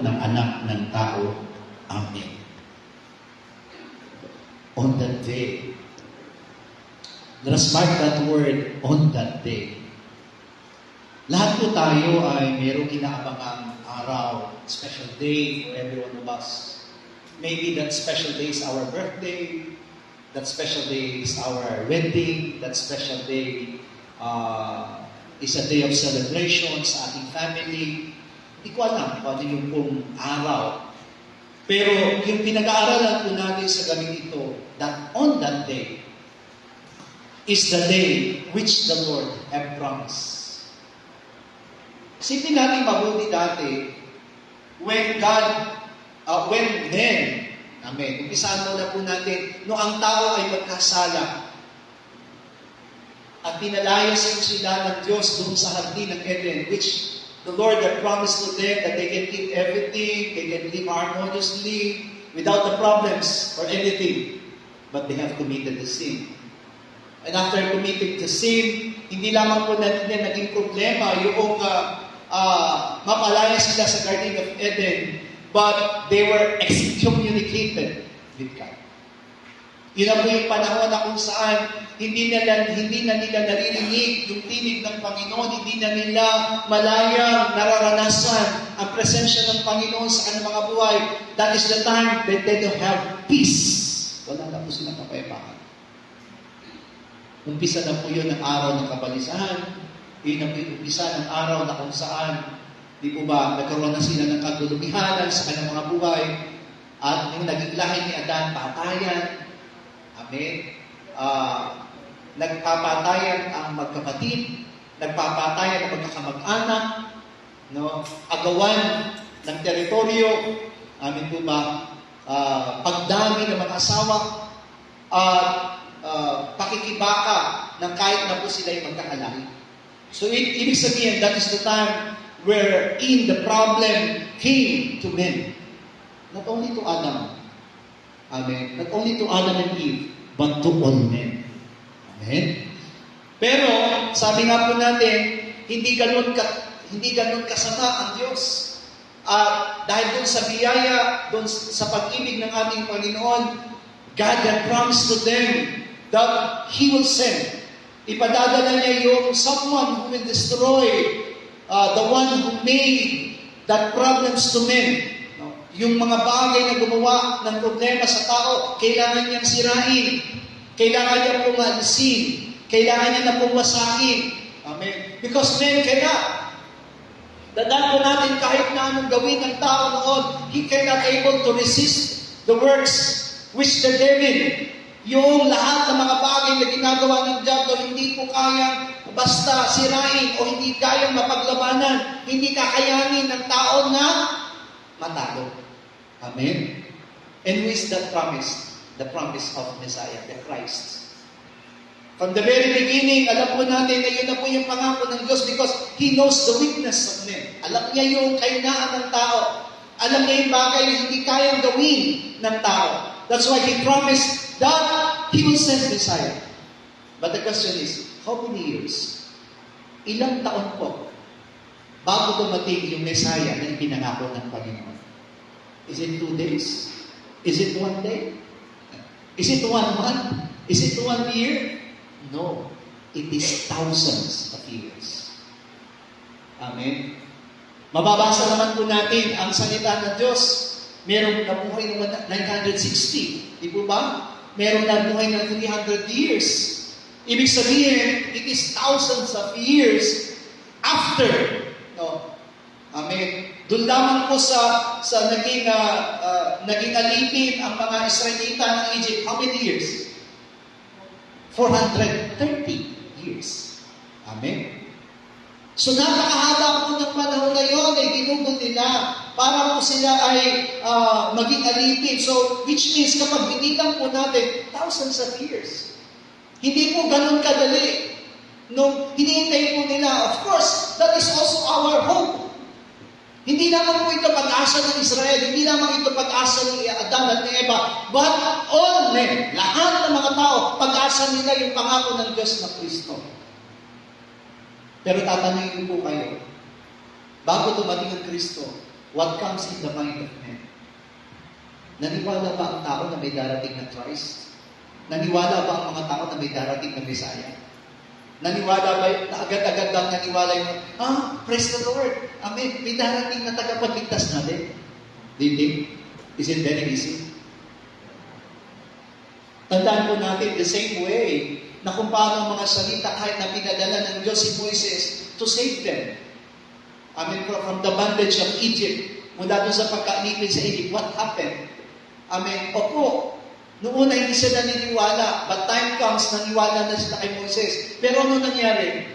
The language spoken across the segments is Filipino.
ng anak ng tao. Amen. On that day. Let us mark that word, on that day. Lahat po tayo ay mayroong inaabangang araw, special day for every one of us. Maybe that special day is our birthday, that special day is our wedding, that special day is a day of celebration sa ating family. Hindi ko alam kung ano yung pong araw. Pero yung pinag-aaralan po natin sa gabing ito, that on that day is the day which the Lord have promised. Isipin natin mabuti dati, when men, amen, umpisahan muna po natin, no ang tao ay magkasala, at pinalayas sila ng Diyos doon sa hardin ng Eden, which the Lord had promised to them that they can keep everything, they can live harmoniously, without the problems or anything. But they have committed the sin. And after committing the sin, hindi lamang po natin naging problema yung mapalaya sila sa Garden of Eden, but they were excommunicated with God. Yun na po yung panahon na kung saan hindi na nila naririnig yung tinig ng Panginoon, hindi na nila malayang nararanasan ang presensya ng Panginoon sa kanilang mga buhay. That is the time that they don't have peace. Wala na po silang kapayapaan. Umpisa na po yun ng araw ng kabalisahan. Yun ang umpisa ng araw na kung saan, di po ba, nagkaroon na sila ng kagulumihanan sa kanilang mga buhay. At yung naging lahi ni Adan, patayan. Amen. Nagpapatayan ang magkapatid, nagpapatayan ang magkakamag-anak, no? Agawan ng teritoryo, amin po ba, pagdami ng mga asawa, at pakikibaka ng kahit na po sila ay magkakalahi. So ibig sabihin, that is the time wherein the problem came to men. Not only to Adam, amen, not only to Adam and Eve, but to all men. Amen? Pero, sabi nga po natin, hindi ganun kasama ang Diyos. At dahil doon sa biyaya, doon sa pag-ibig ng ating Panginoon, God had promised to them that He will send. Ipadadala niya yung someone who will destroy the one who made that problems to men. Yung mga bagay na gumawa ng problema sa tao, kailangan niyang sirain. Kailangan niya pong alisin. Kailangan niya na pong wasakin. Amen. Because men cannot. Tandaan po natin kahit na anong gawin ng tao noon, he cannot able to resist the works which the devil, yung lahat ng mga bagay na ginagawa ng diablo, hindi po kayang basta sirain o hindi kayang mapaglabanan. Hindi kakayanin ng tao na matalo. Amen? And who is that promise? The promise of Messiah, the Christ. From the very beginning, alam po natin na yun na po yung pangako ng Diyos because He knows the weakness of men. Alam niya yung kahinaan ng tao. Alam niya yung bagay na hindi kayang gawin ng tao. That's why He promised that He will send Messiah. But the question is, how many years? Ilang taon po bago dumating yung Messiah na ipinangako ng Panginoon? Is it 2 days? Is it 1 day? Is it 1 month? Is it 1 year? No. It is thousands of years. Amen? Mababasa naman po natin ang salita ng Diyos. Merong nabuhay ng 960. Di po ba? Merong nabuhay ng 300 years. Ibig sabihin, it is thousands of years after. No? Amen. Doon lamang po sa naging alipin ang mga Israelita ng Egypt. How many years? 430 years. Amen. So napakahaba po ng panahon na yun ay ginugol nila para po sila ay maging alipin. So, which means kapag binilang po natin, thousands of years. Hindi po ganun kadali. Nung hinihintay po nila, of course, that is also our hope. Hindi lamang po ito pag-asa ng Israel, hindi lamang ito pag-asa ni Adan at ni Eva, but all men, lahat ng mga tao, pag-asa nila yung pangako ng Diyos na Kristo. Pero tatanungin po kayo, bago dumating ang Kristo, what comes in the mind of men. Naniwala ba ang tao na may darating na Christ? Naniwala ba ang mga tao na may darating na Messiah? Naniwala ba, na agad-agad lang naniwala yung, praise the Lord. Amen. May darating na tagapagligtas natin. Do you think? Is it very easy? Tandaan po natin the same way na kung paano ang mga salita kahit na pinadala ng Diyos si Moises to save them. Amen. From the bondage of Egypt. Mula doon sa pagkainipin sa Egypt. What happened? Amen. Opo. Noong una hindi sila naniniwala, but time comes, naniwala na sila kay Moises. Pero ano nangyari?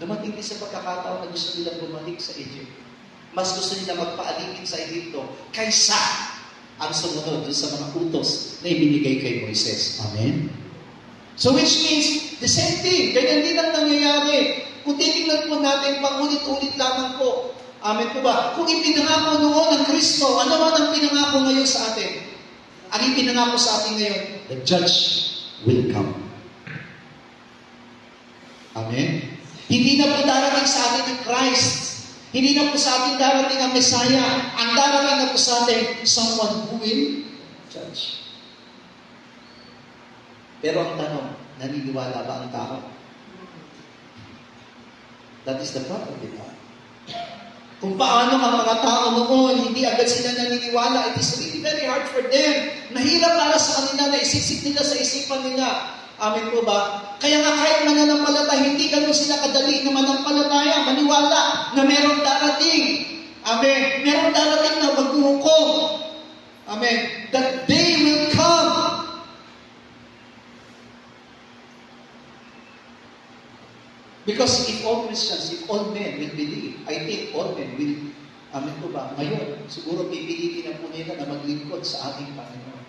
Dumating din sa pagkakataon na gusto nilang bumalik sa Egypt. Mas gusto nila magpaalipin sa Egypto kaysa ang sumunod doon sa mga utos na ibinigay kay Moises. Amen? So which means, the same thing. Ganyan din ang nangyayari. Kung titignan po natin, pangulit-ulit lamang po. Amen po ba? Kung ipinangako noon ng Kristo, ano man ang pinangako ngayon sa atin? Ang ipinangako sa atin ngayon, the judge will come. Amen? Hindi na po darating sa atin ang Christ. Hindi na po sa atin darating ang Messiah. Ang darating na po sa atin, someone who will judge. Pero ang tanong, naniniwala ba ang tao? That is the problem with God. Kung paano ang mga tao noon, hindi agad sila naniniwala. It is really very hard for them. Mahirap para sa kanila na isiksik nila sa isipan nila. Amen po ba? Kaya nga kahit mananampalataya, hindi ganun sila kadali na manampalataya, maniwala na merong darating. Amen. Merong darating na maghuhukom. Amen. That day will come. Because if all Christians, if all men will believe, I think all men will, amen po ba, ngayon, siguro pipilitin na po nila na maglingkod sa ating Panginoon.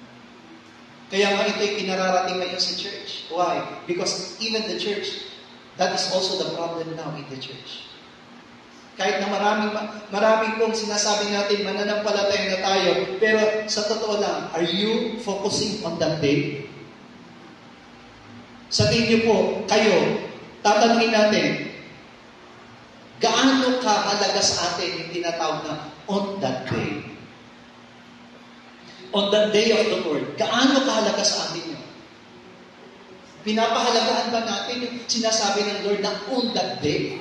Kaya nga ito'y pinararating ngayon sa church. Why? Because even the church, that is also the problem now in the church. Kahit na maraming pong sinasabi natin, mananampalataya na tayo, pero sa totoo lang, are you focusing on that day? Sabihin niyo po, kayo, tatanungin natin, gaano kahalaga sa atin yung tinatawag na on that day? On that day of the Lord, gaano kahalaga sa atin yun? Pinapahalagahan ba natin yung sinasabi ng Lord na on that day?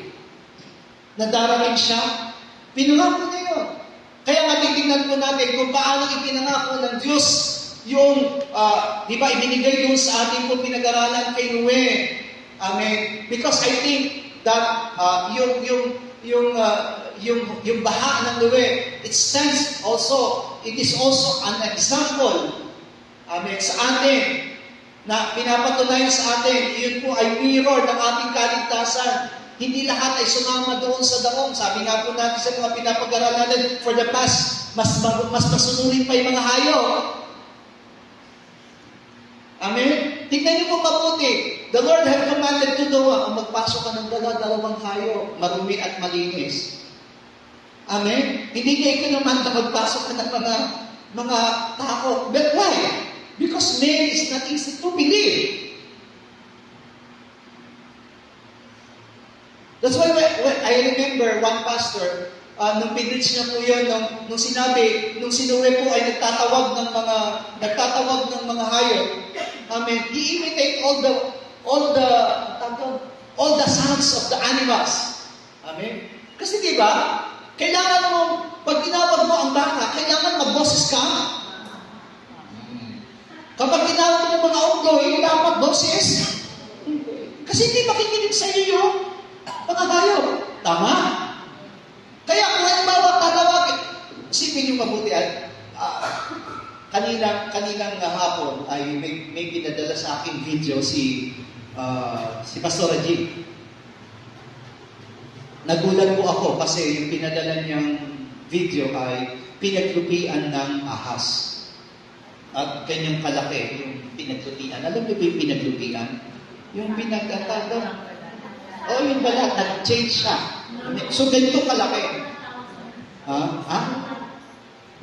Na darating siya? Pinangako niya yun. Kaya nga titignan po natin kung paano ipinangako ng Diyos yung, di ba, ibinigay doon sa ating po pinag-aralan kay Noe. Amen. Because I think that yung baha ng Noe, it is also an example, amen, sa atin, na pinapatunayan sa atin, yun po ay mirror ng ating kaligtasan. Hindi lahat ay sumama doon sa daong. Sabi nga po natin sa mga pinapag-aralan natin, for the past, mas masunurin pa yung mga hayop. Amen? Tingnan niyo po mabuti. The Lord had commanded to Noah, kung magpasok ka ng dalawang hayop, marumi at malinis. Amen? Hindi niya ikanuman na magpasok ka ng mga tao. But why? Because man is not easy to believe. That's why I remember one pastor, nung pinreach niya po yun, nung sinabi, nung si Noe po ay nagtatawag ng mga hayop. Amen. He imitate all the sounds of the animals. Amen. Kasi di ba, kailangan mo, pag tinawag mo ang baka, kailangan magboses ka. Kapag tinawag mo ng mga unggoy, dapat boses. Kasi hindi makikinig sa iyo mga hayop. Tama? Kaya kung halimbawa tatawagin, isipin niyo mabuti at kaninang hapon ay may pinadala sa akin video si Pastor Ajib. Nagulat po ako kasi yung pinadala niyang video ay pinaglupian ng ahas. At kanyang kalaki yung pinaglupian. Alam niyo ba yung pinaglupian? Yung pinagtatawag. Yung balat, nag-change siya. So, ganito kalaki.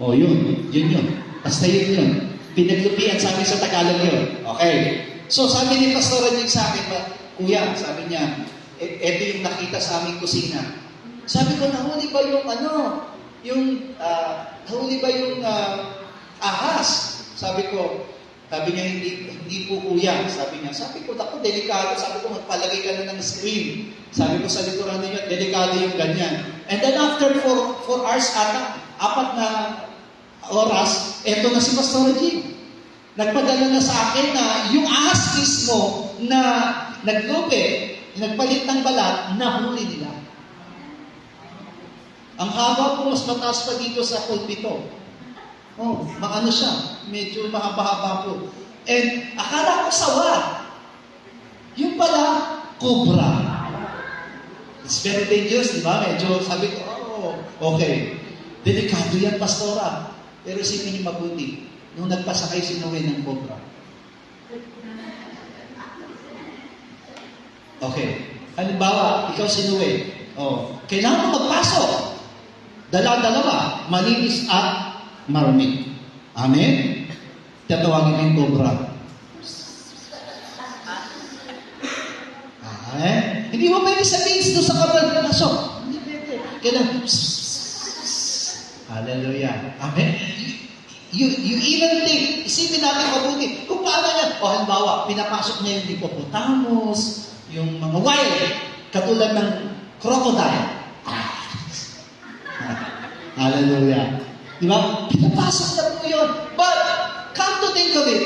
Yun. Basta yun. Pinaglupian, sabi sa Tagalog yun. Okay. So, sabi ni Pastor Ajib sa akin, Kuya, sabi niya, eto yung nakita sa aming kusina. Sabi ko, nahuli ba Yung, huli ba yung ahas? Sabi niya, hindi po kuya. Sabi ko, ako, delikado. Sabi ko, magpalagay ka na ng screen. Sabi ko sa likuran ninyo, delikado yung ganyan. And then after 4 hours ata, 4 na oras, eto na si Pastor G. Nagpadala na sa akin na yung ahas mismo na naglupi, nagpalit ng balat, nahuli nila. Ang haba po, mas mataas pa dito sa pulpito. Maano siya, medyo mahaba-haba po. And akala ko sawa. Yung pala, cobra. It's very dangerous, di ba? Medyo sabi ko, okay. Delikado yan, pastora. Pero isipin niyo mabuti. Nung nagpasakay si Noe ng cobra. Okay. Halimbawa, ikaw si Noe. Kailangan mo magpasok. Dala-dalawa, malinis at marumi. Amen? Tatawagin mo yung cobra. Hindi mo pwede sabihin doon sa kabal. Pasok. Hindi pwede. Kailangan. Hallelujah. Amen? You even think, isipin natin mabuti, kung paano niya, halimbawa, pinapasok niya yung hippopotamus, yung mga wild, katulad ng crocodile. Hallelujah. Di ba? Pinapasok na po yun. But, come to think of it,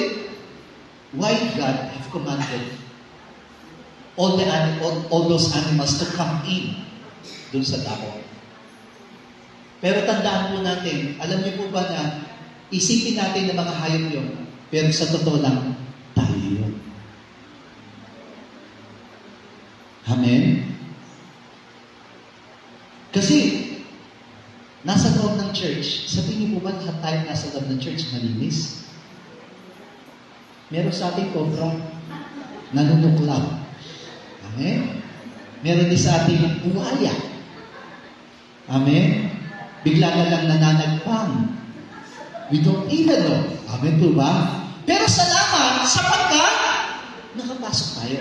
why God have commanded all those animals to come in dun sa dahon? Pero tandaan po natin, alam niyo po ba na isipin natin na mga hayop yun, pero sa totoo lang, tayo yun. Amen? Kasi, nasa loob ng church, sabihin niyo po ba lahat tayo nasa loob ng church malinis? Meron sa ating cobra, nanunuklaw. Amen? Meron din sa ating buwaya. Amen? Bigla na lang nananagpang. We don't even know. Amen po ba? Pero salamat sapagkat nakapasok tayo.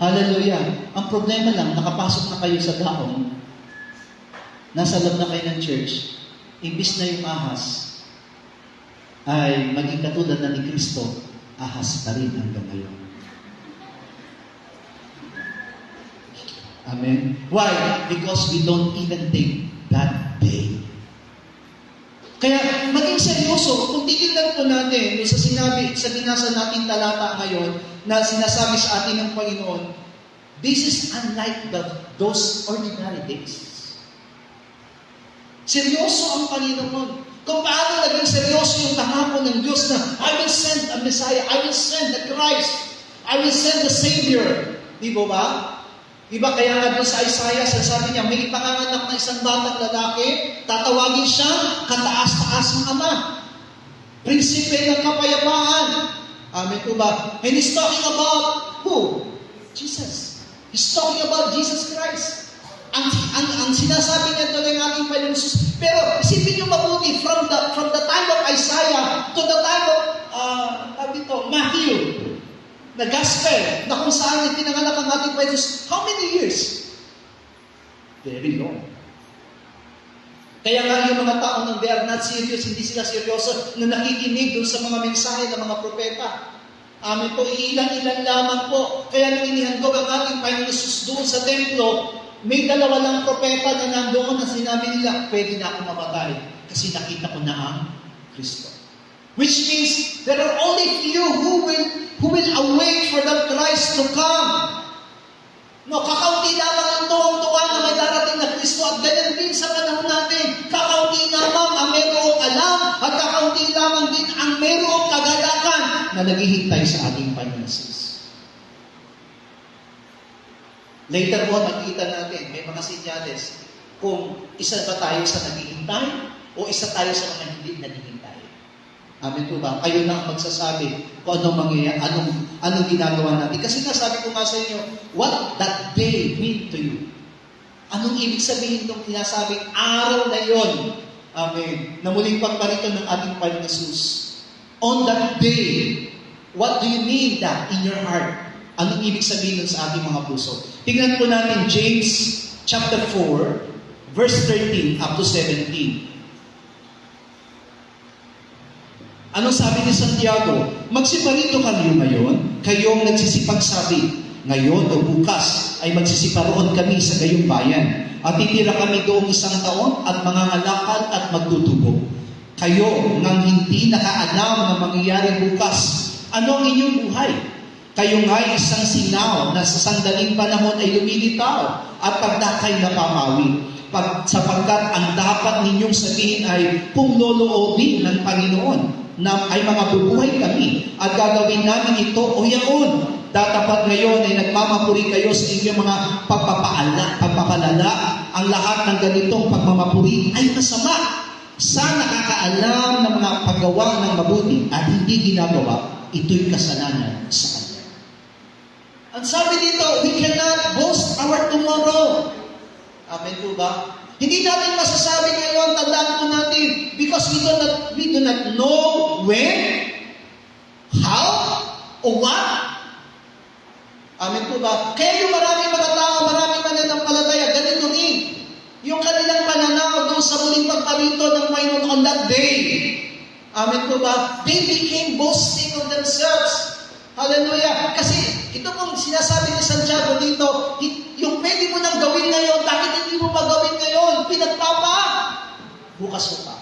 Hallelujah. Ang problema lang, nakapasok na kayo sa daong, nasa loob na kayo ng church, imbis na yung ahas ay maging katulad na ni Kristo, ahas pa rin hanggang ngayon. Amen? Why? Because we don't even think that day. Kaya maging seryoso, kung titignan po natin sa binasa natin talata ngayon na sinasabi sa atin ng Panginoon, this is unlike those ordinary days. Seryoso ang Panginoon. Kung paano naging seryoso yung tahapon ng Diyos na I will send a Messiah, I will send the Christ, I will send the Savior. Di ba? Diba kaya nga doon sa Isaiah, sasabi niya, may ipanganganak na isang batang lalaki, tatawagin siyang kataas-taas ng Ama. Prinsipe ng kapayapaan. Amen po ba? And he's talking about who? Jesus. He's talking about Jesus Christ. Ang sinasabi niya doon ng ating Panginoon Jesus. Pero isipin niyo mabuti, from the time of Isaiah to the time of Matthew, the gospel, na kung saan pinanganak ang ating Panginoon Jesus, how many years? Very long. Kaya nga yung mga tao nang they are not serious, hindi sila seryoso na nakikinig doon sa mga mensahe ng mga propeta. Amen po, ilan-ilan lamang po. Kaya nung inihandog ang ating Panginoon Jesus doon sa templo, may 2 lang propeta na nandoon na sinabi nila, pwede na ako mamatay kasi nakita ko na ang Kristo. Which means there are only few who will await for the Christ to come. No, kakaunti lamang ang tuwang-tuwa na may darating na Kristo at ganyan din sa panahon natin. Kakaunti lamang ang mayroong alam at kakaunti lamang din ang mayroong kagalakan na naghihintay sa ating Panginoon Jesus. Later on, makikita natin, may mga sinyales kung isa ba tayo sa naghihintay o isa tayo sa mga hindi naghihintay. Amen po ba? Kayo na ang magsasabi kung anong mangyayari, anong ginagawa natin. Kasi nga sabi ko nga sa inyo, what that day mean to you? Anong ibig sabihin itong tinasabing araw na yon? Amen. Na muling pagparito ng ating Panginoon Jesus. On that day, what do you mean that in your heart? Anong ibig sabihin nun sa ating mga puso? Tingnan po natin James chapter 4, verse 13 up to 17. Anong sabi ni Santiago? Magsiparito kayo ngayon, kayong nagsisipagsabi, ngayon o bukas ay magsisiparoon kami sa gayong bayan, at titira kami doong 1 taon at mangangalakal at magtutubo. Kayo ngang hindi nakaalam na mangyayari bukas, ano ang inyong buhay? Kayo nga'y isang sinaw na sa sandaling panahon ay lumilitaw at pagdakay na pamawi. Sapagkat ang dapat ninyong sabihin ay kung loloobin ng Panginoon na ay mga bubuhay kami at gagawin namin ito o yaon. Datapat ngayon ay nagmamapuri kayo sa inyong mga pagpapalala. Ang lahat ng ganitong pagmamapuri ay masama. Sa nakakaalam ng mga paggawa ng mabuti at hindi ginagawa, ito'y kasalanan sa Kanya. Ang sabi dito, we cannot boast our tomorrow. Amen po ba? Hindi natin masasabi ngayon, tandaan po natin, because we do not know when, how, o what. Amen po ba? Kaya yung maraming mga tao, maraming mananampalataya, ganito rin. Yung kanilang pananaw doon sa muling pagparito ng Panginoon on that day. Amen po ba? They became boasting of themselves. Hallelujah. Kasi ito pong sinasabi ni Santiago dito, yung pwede mo nang gawin ngayon, bakit hindi mo pa gawin ngayon? Pinagpapa. Bukas mo pa.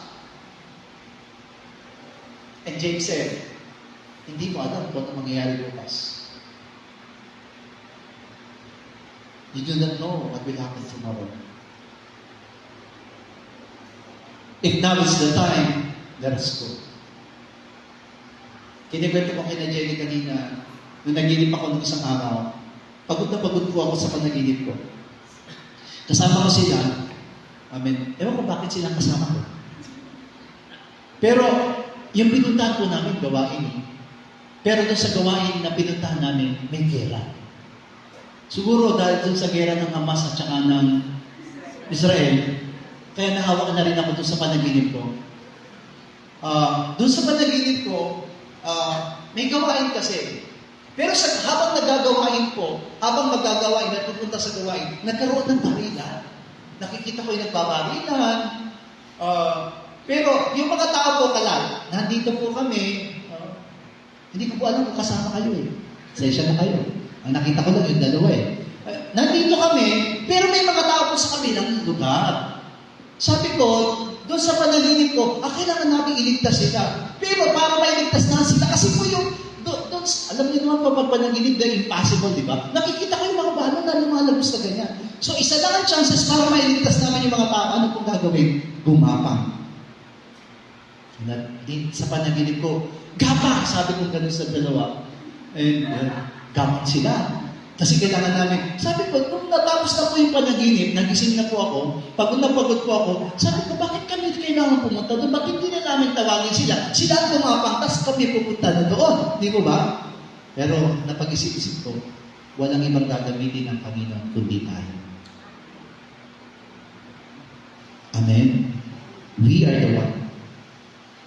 And James said, hindi mo alam kung ano mangyayari bukas. You do not know what will happen tomorrow. If now is the time, let us go. Kinikwento ko kina Jenny kanina, nung naginip ako ng isang araw, pagod na pagod po ako sa panaginip ko. Kasama ko sila, amen, ewan ko bakit sila kasama ko. Pero, yung pinuntahan po namin, gawain eh. Pero doon sa gawain na pinuntahan namin, may gera. Siguro dahil doon sa gera ng Hamas at saka ng Israel, kaya nahawa na rin ako doon sa panaginip ko. Doon sa panaginip ko, may gawain kasi. Pero habang nagagawain ko, habang magagawain at pupunta sa gawain, nagkaroon ng barilan. Nakikita ko yung nagbabarilan. Pero yung mga tao po kalal, nandito po kami, hindi ko po alam kung kasama kayo eh. Sesya na kayo. Ang nakita ko lang yung dalawa eh. Nandito kami, pero may mga tao po sa kabilang lugar. Sabi ko, doon sa panaginip ko, kailangan natin iligtas sila. Pero para mailigtas na sila, kasi po yung, doon, alam niyo naman pa panaginip na impossible, di ba? Nakikita ko yung mga balon na lumalabos na ganyan. So isa lang ang chances para mailigtas namin yung mga tao, ano pong gagawin? Gumapang. Sa panaginip ko, gapang! Sabi ko ganun sa dalawa. And gapang sila. Kasi kailangan namin, sabi ko, nung natapos na po yung panaginip, nagising na po ako, pagod na pagod po ako, sabi ko, bakit kami kailangan pumunta doon? Bakit hindi na namin tawagin sila? Sila ang pumapang, tapos kami pupunta na doon. Di mo ba? Pero napag-isip-isip ko, walang ibang gagamitin ng Panginoon kundi tayo. Amen? We are the one.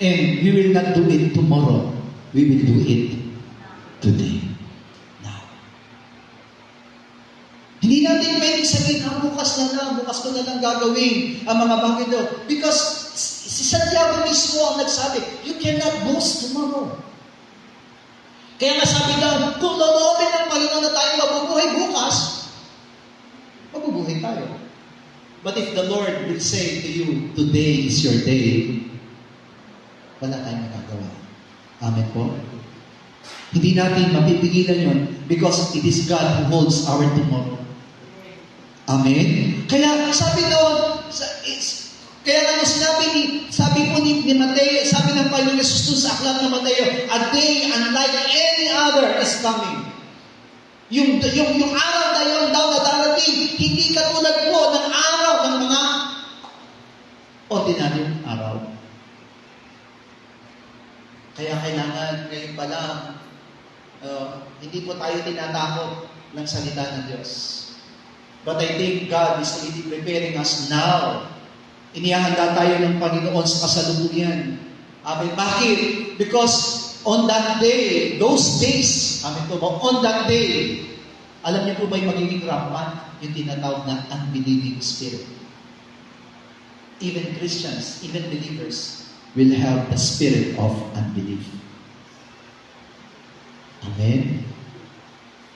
And we will not do it tomorrow. We will do it today. Hindi natin pwedeng sabihin, bukas ko na lang gagawin ang mga bagay doon. Because si Santiago mismo ang nagsabi, you cannot boast tomorrow. Kaya nga sabi daw, kung loloobin ng Panginoon na tayo mabubuhay bukas, mabubuhay tayo. But if the Lord will say to you, today is your day, wala tayong magagawa. Amen po? Hindi natin mapipigilan yun because it is God who holds our tomorrow. Amen? Kaya sabi doon, kaya nga sabi po ni Mateo, sabi ng Panginoon Jesus doon sa aklat ng Mateo, a day unlike any other is coming. Yung araw na yun daw na darating, hindi katulad po ng araw ng mga ordinaryong araw. Kaya kailangan ngayon pa lang, hindi po tayo tinatakot ng salita ng Diyos. But I think God is really preparing us now. Inihahanda tayo ng Panginoon sa kasalukuyan. Amen. Bakit? Because on that day, those days, amen po ba? On that day, alam niyo po ba yung magiging rampant? Yung tinatawag na unbelieving spirit. even Christians, even believers, will have the spirit of unbelief. Amen?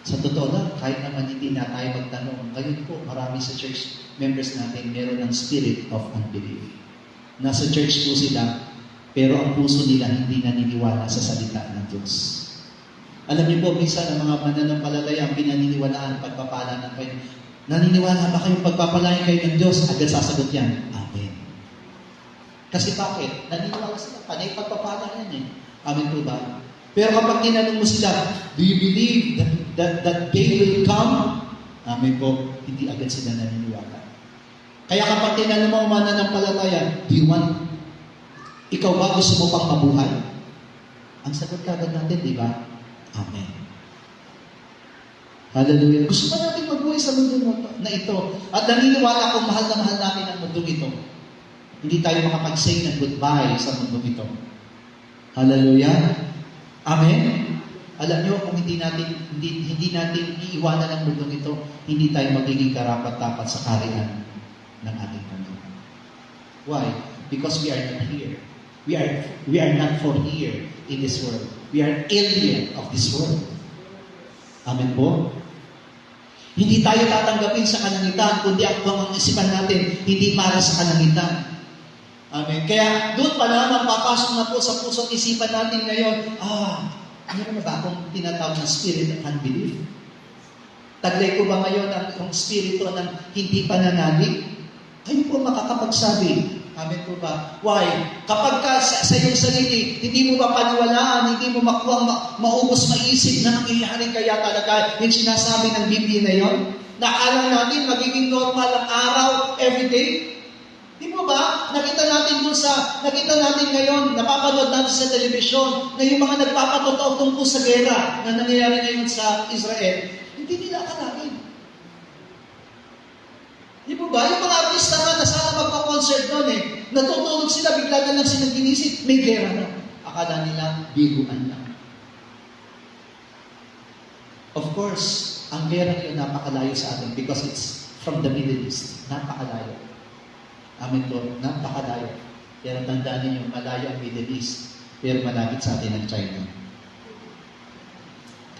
Sa totoo lang, kahit naman hindi na tayo magtanong, ngayon po, marami sa church members natin meron ng spirit of unbelief. Nasa church po sila, pero ang puso nila hindi naniniwala sa salita ng Diyos. Alam niyo po, minsan ang mga mananampalataya ang pinaniniwalaan, pagpapala ng kayo. Naniniwala ba kayong pagpapalain kayo ng Diyos? Agad sasagot yan, Amen. Kasi bakit? Naniniwala sila, panay pagpapala yan eh. Amen po ba? Pero kapag tinanong mo sila, do you believe that day will come? Amen po, hindi agad sila naniniwala. Kaya kapag tinanong mo mananampalataya, do you want, ikaw ba gusto mo pang mabuhay? Ang sagot kagad natin, di ba? Amen. Hallelujah. Gusto ba natin magbuhay sa mundo na ito? At naniniwala kung mahal na mahal natin ang mundo ito. Hindi tayo makapag-say ng goodbye sa mundo ito. Hallelujah. Amen. Alam niyo, kung hindi natin iiwanan ang mundo ito, hindi tayo magiging karapat-dapat sa kaharian ng ating Panginoon. Why? Because we are not here. We are not for here in this world. We are alien of this world. Amen po? Hindi tayo tatanggapin sa kalangitan, kundi ang isipan natin, hindi para sa kalangitan. Amen. Kaya doon pa naman papasok na po sa puso't isipan natin ngayon, meron na ba akong tinatawag na spirit of unbelief? Taglay ko ba ngayon ang spirito ng hindi pananalig? Kayo po makakapagsabi. Amen po ba? Why? Kapag ka sa iyong sarili, hindi mo ba paniwalaan, hindi mo makuha, maubos maisip na nangyayari kaya talaga yung sinasabi ng Biblia na yun? Na alam natin, magiging normal ang araw, everyday? Di mo ba? Nakita natin ngayon, napapanood natin sa telebisyon, na yung mga nagpapatotoo tungkol sa gera na nangyayari ngayon sa Israel, hindi nila akalain. Di mo ba? Yung mga artista nga na sana magpa-concert doon natutulog sila, bigla na lang silang ginisip, may gera na. Akala nila, biguan lang. Of course, ang gera yun napakalayo sa atin because it's from the Middle East. Napakalayo. Amen po, napakalayo. Pero tandaan ninyo, malayo ang Middle East, pero malapit sa atin ang China.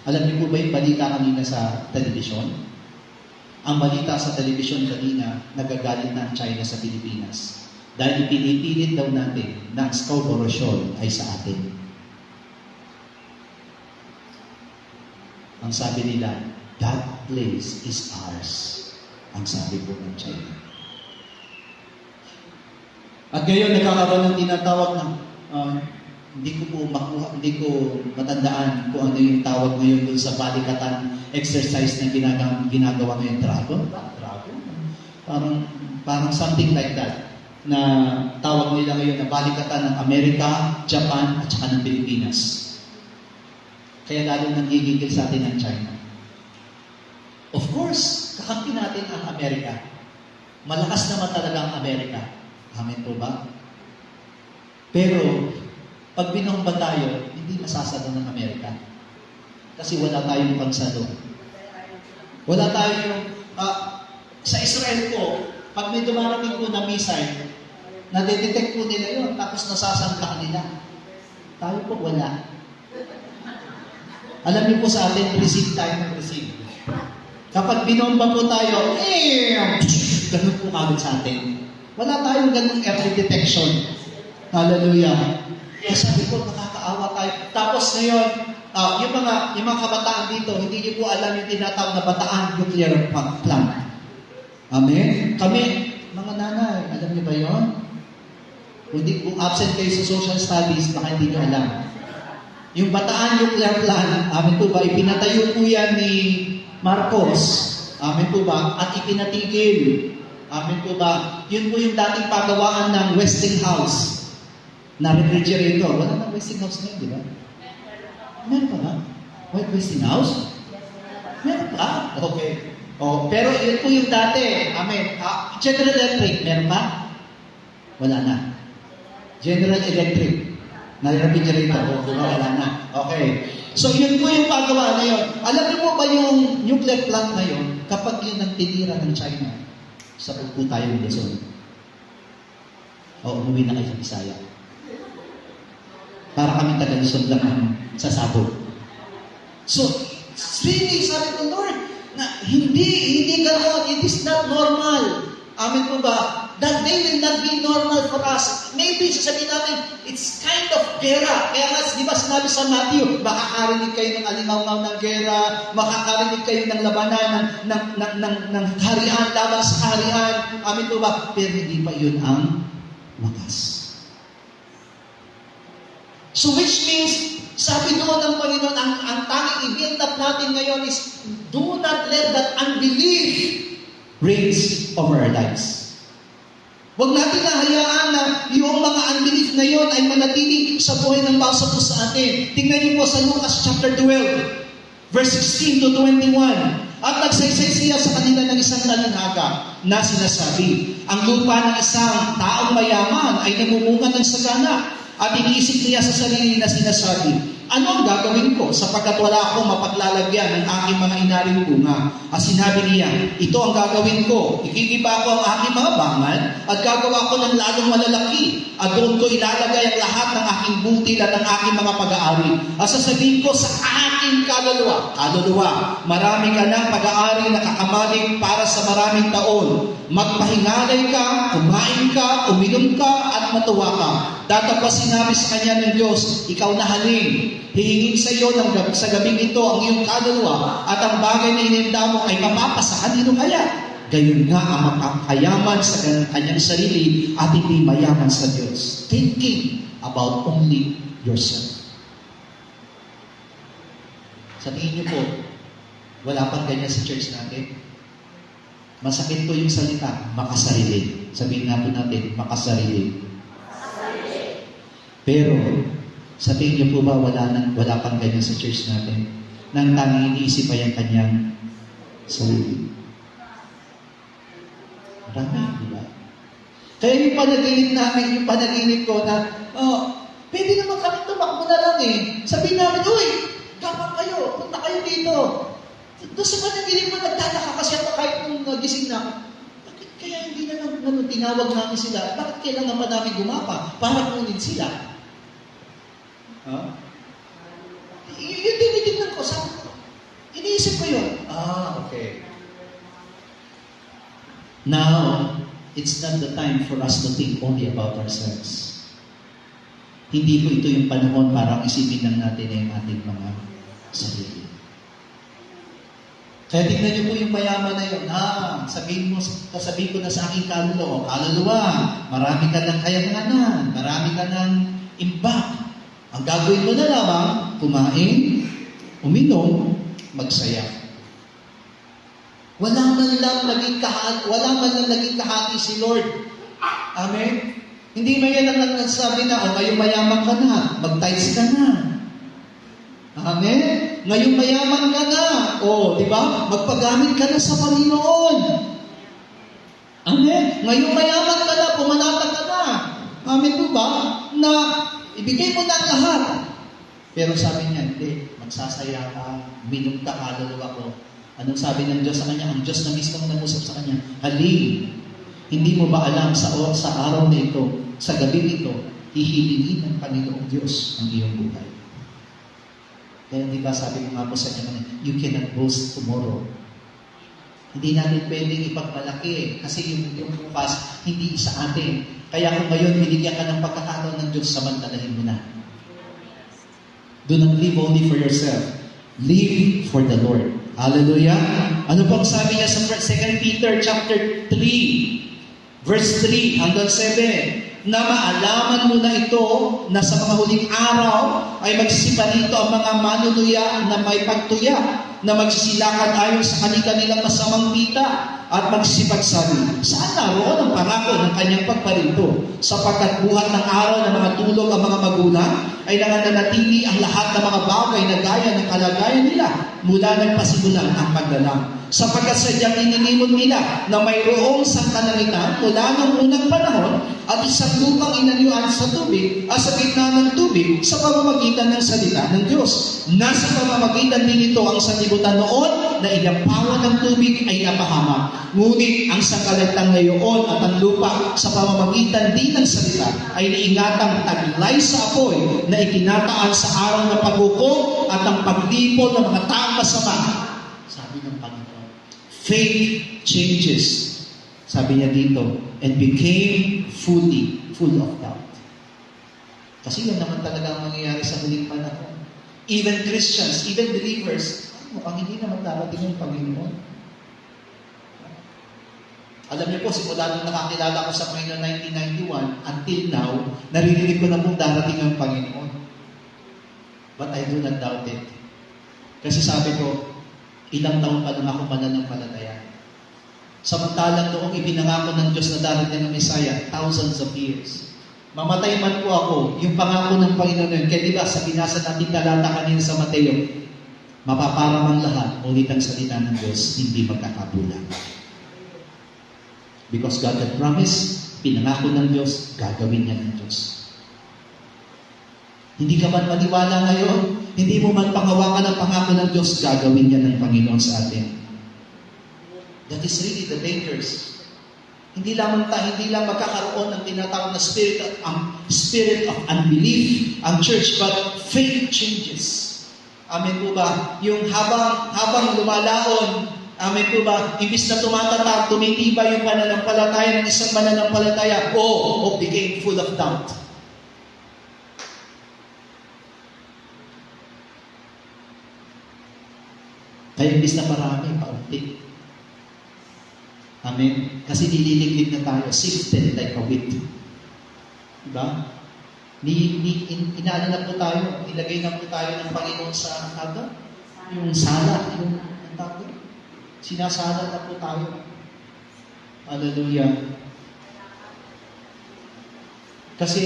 Alam niyo po ba yung balita kanina sa telebisyon? Ang balita sa telebisyon kanina, nagagalit na ang China sa Pilipinas. Dahil pinipilit daw natin na ang Scarborough Shoal ay sa atin. Ang sabi nila, that place is ours. Ang sabi po ng China. At ngayon, nagkakaroon ng tinatawag na hindi ko matandaan kung ano yung tawag ngayon dun sa balikatan exercise na ginagawa ngayon. Dragon? Parang something like that na tawag nila ngayon na balikatan ng Amerika, Japan, at saka ng Pilipinas. Kaya lalo nang gigigil sa atin ang China. Of course, kakampi natin ang Amerika. Malakas naman talaga ang Amerika. Amen po ba? Pero, pag binomba tayo, hindi masasalo ng Amerika. Kasi wala tayong pansalo. Wala tayong, sa Israel po, pag may dumarating po na missile, nadedetect po nila yun, tapos nasasangka nila. Tayo po wala. Alam niyo po sa atin, receive tayo ng receive. Kapag binomba po tayo, ganun po kagad sa atin. Wala tayong ganung early detection. Hallelujah. Kaya sabi ko, nakakaawa tayo. Tapos ngayon, yung mga kabataan dito, hindi niyo po alam yung tinatawag na bataan nuclear plant. Amen? Kami, mga nanay, alam niyo ba yun? Kung absent kayo sa social studies, baka hindi niyo alam. Yung bataan nuclear plant, amen po ba, ipinatayo po yan ni Marcos. Amen po ba? At ipinatigil. Amen po ba? Yun po yung dating pagawaan ng Westinghouse na refrigerator. Wala nang Westinghouse ngayon, di ba? Meron pa ba? Westinghouse? Meron pa? Okay. Pero yun po yung dati. Amen. General Electric, meron pa? Wala na. General Electric na refrigerator. Wala na. Okay. So yun po yung pagawaan na yun. Alam niyo po ba yung nuclear plant na yun, kapag yun ang tinira ng China, sa po tayong Luzon. O, umuwi na kayo sa Bisaya. Para kami taga-Luzon lang ang sasabog. So, really, sabi ko, Lord, na hindi ganoon. It is not normal. Amen po ba? That day will not be normal for us. Maybe, sasabihin natin, it's kind of gera. Kaya nga, di ba sinabi sa Matthew, makakarinig kayo ng alingaw-ngaw ng gera, makakarinig kayo ng labanan, ng harian, laban sa harian. Amen po ba? Pero hindi pa yun ang wakas. So which means, sabi doon ng Panginoon, ang tanging i-build up natin ngayon is, do not let that unbelief reigns over our lives. Huwag natin nahayaan na yung mga unbelief na yon ay manatili sa buhay ng bawat isa sa atin. Tingnan niyo po sa Lucas chapter 12, verse 16 to 21. At nagsaysay siya sa kanila ng isang talinghaga na sinasabi, ang lupa ng isang taong mayaman ay namumunga ng sagana. At iniisip niya sa sarili na sinasabi, ano ang gagawin ko sapagkat wala akong mapaglalagyan ng aking mga inaring bunga? At sinabi niya, ito ang gagawin ko. Ikikiba ko ang aking mga bangal at gagawa ko ng lalong malalaki. At doon ko ilalagay ang lahat ng aking butil at ang aking mga pag-aari. At sasabihin ko sa aking kaluluwa, marami ka ng pag-aari na kakamalig para sa maraming taon. Magpahingalay ka, kumain ka, uminom ka, at matuwa ka. Datapos sinabi sa kanya ng Diyos, ikaw na haling, hihingin sa iyo sa gabing ito ang iyong kaluluwa at ang bagay na ininda mo ay mapapasa kanino kaya? Gayon nga ang mapakayaman sa kanyang sarili at hindi mayaman sa Diyos. Thinking about only yourself. Sa tingin niyo po, wala pang ganyan sa church natin? Masakit po yung salita, makasarili. Sabihin natin, makasarili. Pero, sa tingin niyo po ba wala pang ganyan sa church natin? Nang tanging iniisip ay ang kanyang sarili. Marami, di ba? Kaya yung panaginip ko na, pwede naman kami tumakbo na lang eh. Sabihin namin, uy, gapang kayo, punta kayo dito. Doon sa panaginip mo, nagtataka kasi ako kahit nung nagising na ako. Bakit kaya hindi na lang tinawag namin sila? Bakit kailangan pa namin gumapa para kunin sila? Yung tinitignan ko, sabi ko, iniisip ko yun. Okay. Now, it's not the time for us to think only about ourselves. Hindi po ito yung panahon para isipin lang natin yung ating mga sarili. Kaya tignan niyo po yung mayaman na yun. Sabihin ko na sa aking kaluluwa, marami ka ng kayamanan, marami ka ng imbak. Ang gagawin mo na lamang, kumain, uminom, magsaya. Wala man lang naging kahati si Lord. Amen? Hindi man yan ang nagsasabi na, ngayon mayaman ka na, mag-tithes ka na. Amen? Ngayon mayaman ka na. Di ba? Magpagamit ka na sa Panginoon. Amen? Ngayon mayaman ka na, pumanatag ka na. Amen po ba? Na ibigay mo na ang lahat. Pero sabi niya, hindi. Magsasaya ka, minum ka, kaluluwa ko. Anong sabi ng Diyos sa kanya? Ang Diyos na mismo nag-usap sa kanya, haling, hindi mo ba alam sa araw na ito, sa gabi ito, hihilingin ng Panginoong Diyos ang iyong buhay. Kaya di ba sabi ko nga po sa kanya, you cannot boast tomorrow. Hindi natin pwedeng ipagmalaki kasi yung bukas, hindi sa atin. Kaya kung ngayon, binigyan ka ng pagkakataon ng Diyos, samantalahin mo na. Do not live only for yourself. Live for the Lord. Hallelujah. Ano pong sabi niya sa 2 Peter chapter 3, verse 3 hanggang 7, na maalaman mo na ito na sa mga huling araw ay magsisipa rito ang mga manunuya na may pagtuya, na magsisilakad ayon sa kanilang masamang pita at magsisipagsabi, saan naroon ang pangako ng kanyang pagparito? Sapagkat buhat ng araw ng mga tulog ang mga magulang, ay nananatili ang lahat ng mga bagay na gaya ng kalagayan nila mula nagpasimulan ang paglalang. sapagkat sadyang inilimon nila na mayroong sangkanalitan mula ng unang panahon at isang lupang inanyuan sa tubig at sa gitna ng tubig sa pamamagitan ng salita ng Diyos. Nasa pamamagitan din ito ang sanlibutan noon na inapawan ng tubig ay napahamak. Ngunit ang sangkalitan ngayon at ang lupa sa pamamagitan din ng salita ay niingatang taglay sa apoy na ikinataan sa araw ng paghukom at ang paglipol ng mga taong masama. Sabi ng Panginoon, faith changes. Sabi niya dito, and became full of doubt. Kasi yun naman talaga ang mangyayari sa huling panahon. Even Christians, even believers, mukhang hindi naman darating yung Panginoon. Alam niyo po, simula nung nakakilala ko sa Panginoon 1991, until now, naririnig ko na pong darating ang Panginoon. But I do not doubt it. Kasi sabi ko, ilang taon pa lang ako mananampalataya. Samantalang noong ibinangako ng Diyos na darating ng Messiah, thousands of years. Mamatay man po ako, yung pangako ng Panginoon yun. Kaya diba, sa binasa natin talata kanina sa Mateo, mapaparamang lahat, ulit ang salita ng Diyos, hindi magkakabulan. Because God had promised, pinangako ng Diyos, gagawin niya ng Diyos. Hindi ka man maniwala ngayon, hindi mo man pangawakan ang pangako ng Diyos, gagawin niya ng Panginoon sa atin. That is really the dangers. Hindi lang magkakaroon ng tinatawag na spirit of unbelief ang church, but faith changes. Amen po ba? Yung habang lumalaon, amen po ba? Imbis na tumatatag, tumitibay yung pananampalataya ng isang mananampalataya, became full of doubt. Kaya imbis na marami, paunti. Amen? Kasi nililiglig na tayo, sifted like a wheat. Diba? Inaano na po tayo, nilagay na po tayo ng Panginoon sa taga? Yung sala, yung taga. Sinasala na po tayo. Hallelujah. Kasi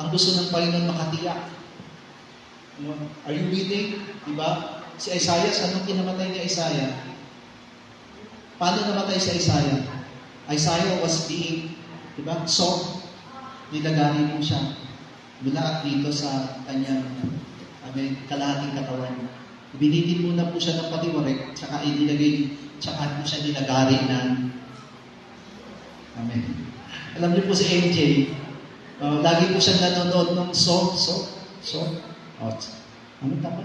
ang gusto ng Panginoon makatiyak. Are you reading? Diba? Si Isaiah, anong kinamatay ni Isaiah? Paano namatay si Isaiah? Isaiah was being, diba, so, nilagari mo siya mula dito sa kanyang kalahating katawan. Binitin muna po siya ng patiwarik, tsaka po siya nilagari ng, amen. Alam niyo po si MJ, lagi po siya nanonood ng ano tama?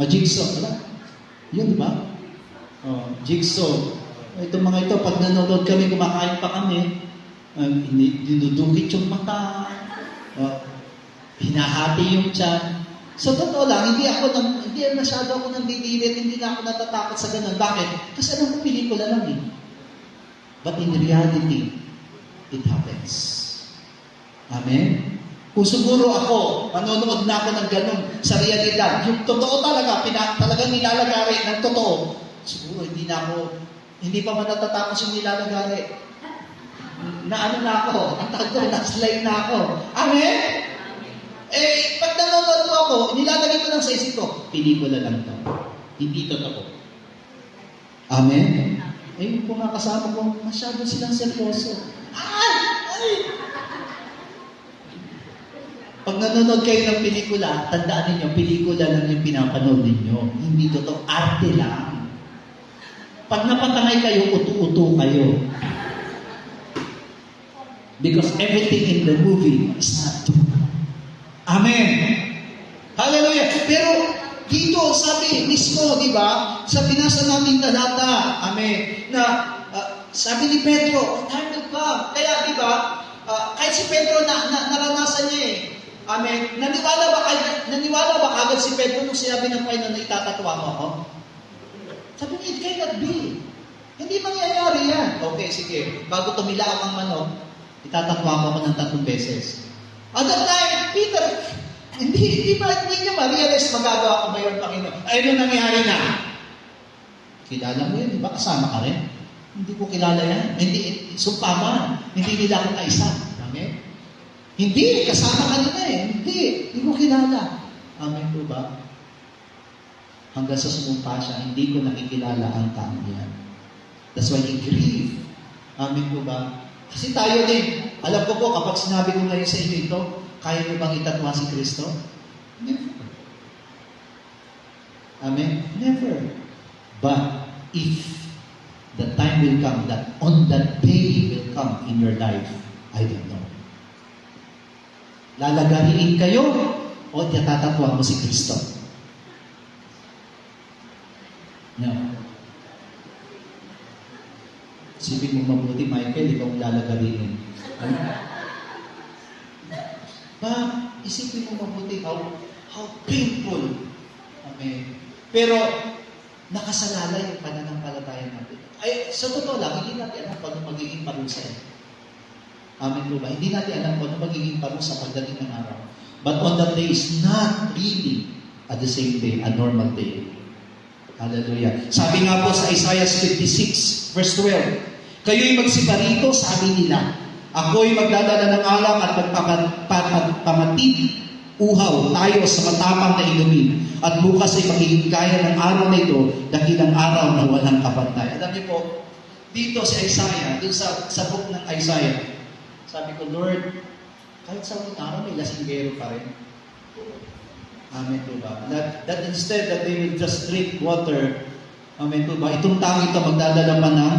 Jigsaw, wala? Yun, diba? Jigsaw. Itong mga ito, pag nanonood kami, kumakain pa kami, dinudukit yung mata, hinahati yung tiyan. So, totoo lang, hindi masyado ako nandidilit, hindi na ako natatakot sa ganun. Bakit? Kasi alam ko, pelikula lang eh. But in reality, it happens. Amen? Kung siguro ako, manonood na ako ng ganun sa realidad, yung totoo talagang nilalagari ng totoo, siguro hindi pa man natatakos yung nilalagari. Na ako, ang tagdo, na-slide na ako. Amen? Pag nanonood mo ako, nilalagay ko lang sa isip ko, pelikula lang to. Hindi totoo. Amen? Yung po nga kasama ko, masyado silang seryoso. Pag nanonood kayo ng pelikula, tandaan ninyo, pelikula lang yung pinapanood ninyo. Hindi totoo, arte lang. Pag napatangay kayo, utu-utu kayo. Because everything in the movie is not true. Amen. Hallelujah. Pero dito, sabi mismo, di ba, sa binasa naming talata, amen, na sabi ni Pedro, time ka. Kaya, di ba, kahit si Pedro naranasan niya eh. Amen. Naniwala ba agad si Pedro nung sinabi ng Panginoon na itatatwa mo ako? Sabi niya, it cannot be. Hindi mangyayari yan. Okay, sige. Bago tumilaang ang manok, itatatwa mo ako ng 3 beses. At that time, Peter, hindi niya ma-realize magagawa ko ba yun, Panginoon? Ay, ano nangyari na? Kilala mo yun, di ba? Kasama ka rin. Hindi ko kilala yan. Hindi, sumpaman. Hindi nila ako kaisa. Amen? Hindi, kasama ka nila eh. Hindi ko kilala. Amen po ba? hanggang sa sumumpa siya, hindi ko nakikilala ang taong yan. That's why he grieved. Amen po ba? Kasi tayo din, alam ko po, kapag sinabi ko ngayon sa inyo ito, kaya niyo bang itatwa si Kristo? Never. Amen? Never. But if the time will come that on that day will come in your life, I don't know. Lalagariin kayo o tatatwa mo si Kristo? No. Sipin mo mabuti, Michael, ikaw ang lalagariin. Ba, isipin mo mabuti how painful. Amen. Pero, nakasalalay yung pananampalataya natin. Ay, sa totoo lang, hindi natin alam kung ano magiging parusa. Amen po ba? Hindi natin alam kung ano magiging parusa pagdating ng araw. But on that day is not really at the same day, a normal day. Hallelujah. Sabi nga po sa Isaiah 56, verse 12, kayo'y magsiparito, sabi nila, ako'y magdadala ng alak at magpamatid uhaw tayo sa matapang na inumin at bukas ay magiging gaya ng araw na ito dakilang araw na walang kapantay. Alam niyo po, dito si Isaiah, dun sa book ng Isaiah, sabi ko, Lord, kahit sa unang araw may lasinggero pa rin. Amen po ba? That instead that they will just drink water, amen po ba? Itong tao ito magdadala pa ng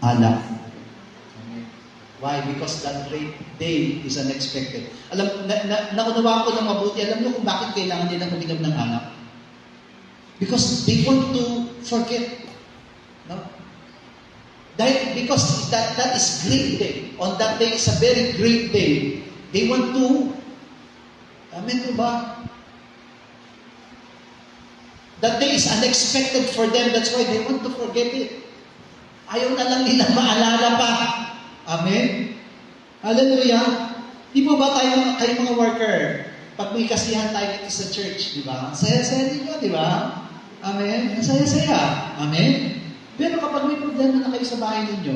alak. Why? Because that great day is unexpected. Alam, naunawaan ko ng mabuti. Alam niyo kung bakit kailangan nilang uminom ng alak? Because they want to forget. No? Because that is great day. On that day is a very great day. They want to, amen po ba? That day is unexpected for them. That's why they want to forget it. Ayaw na lang nila maalala pa. Amen? Hallelujah! Di ba kayo mga worker, pag may kasiyahan tayo dito sa church, di ba? Saya-saya ninyo, di ba? Amen? Saya-saya. Amen? Pero kapag may problema na kayo sa bahay ninyo,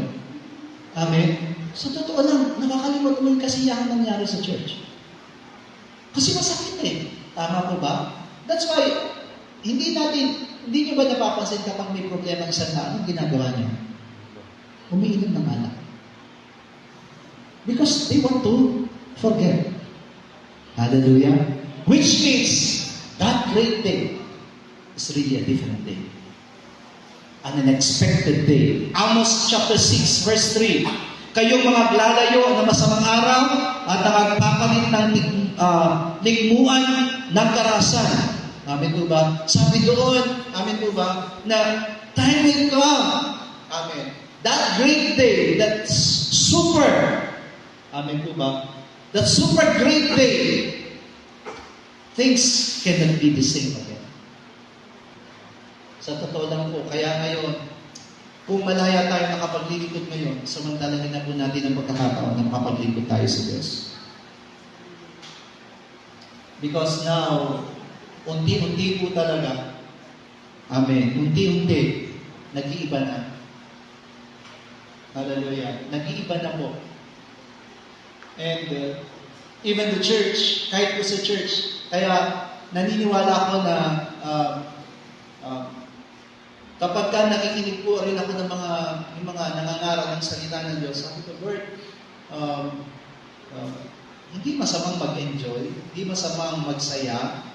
amen? Sa totoo lang, nakakalimot mo yung kasiyahan nangyari sa church. Kasi masakit eh. Tama po ba? That's why, hindi nyo ba napapansin kapag may problema ng isang tao, anong ginagawa nyo? Umiinom ng alak. Because they want to forget. Hallelujah. Which means that great day is really a different day. An unexpected day. Amos chapter 6 verse 3. Kayong mga glalayo na masamang araw at nagpapalit ng ligmuan ng karahasan. Amen po ba? Sabi doon, amen po ba, na time will come. Amen. That great day, that super, amen po ba? That super great day, things cannot be the same again. Sa totoo lang po, kaya ngayon, kung malaya tayo nakapaglilingkod ngayon, samantalangin na po natin ang pagkakataon na makapaglingkod tayo sa Diyos. Because now, unti-unti po talaga, amen, unti-unti, nag-iiba na. Hallelujah. Nag-iiba na po. And even the church, kahit po sa church, kaya naniniwala ako na kapag ka nakikinig po rin ako ng mga nangangaral ng salita ng Diyos, sabi ko, Lord, hindi masamang mag-enjoy, hindi masamang magsaya,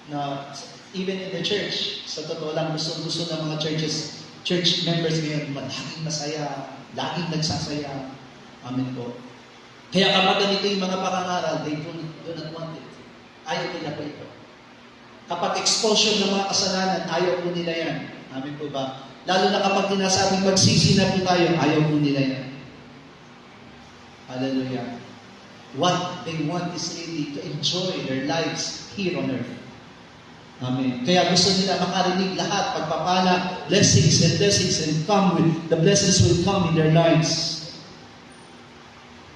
na even in the church, sa totoo lang, gusto ng mga church members ngayon, laging masaya, laging nagsasaya. Amen po. Kaya kapag ganito yung mga pangangaral, they do not want it. Ayaw nila po ito. Kapag exposure ng mga kasalanan, ayaw po nila yan. Amen po ba? Lalo na kapag tinasabing magsisi na po tayo, ayaw po nila yan. Hallelujah. What they want is really to enjoy their lives here on earth. Amen. Kaya gusto nila makarinig lahat, pagpapala, blessings, and the blessings will come in their lives.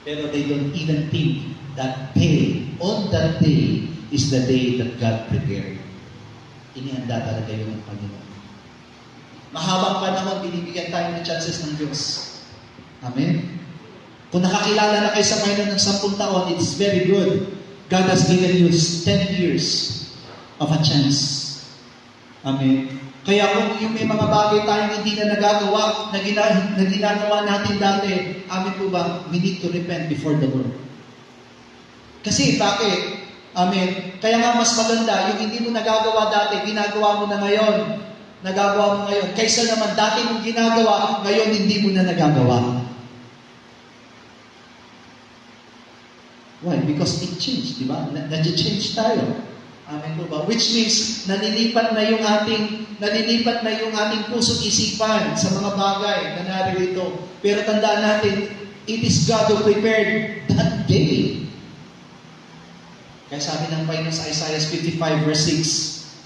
Pero they don't even think that day, on that day, is the day that God prepared. Inihanda talaga yun ng Panginoon. Mahabang panahon, binibigyan tayo ng chances ng Diyos. Amen? Kung nakakilala na kayo sa Panginoon ng 10 taon, it's very good. God has given you 10 years of a chance. Amen. Kaya kung yung may mga bagay tayong hindi na nagagawa, na ginagawa natin dati, amen po ba, we need to repent before the Lord. Kasi bakit? Amen. Kaya nga mas maganda, yung hindi mo nagagawa dati, ginagawa mo na ngayon. Nagagawa mo ngayon. Kaysa naman dati mong ginagawa, ngayon hindi mo na nagagawa. Why? Because it changed, di ba? Nag-change tayo. Amen po ba? Which means, nalilipat na yung ating puso't isipan sa mga bagay na narito. Pero tandaan natin, it is God who prepared that day. Kaya sabi ng Panginoon sa Isaiah 55 verse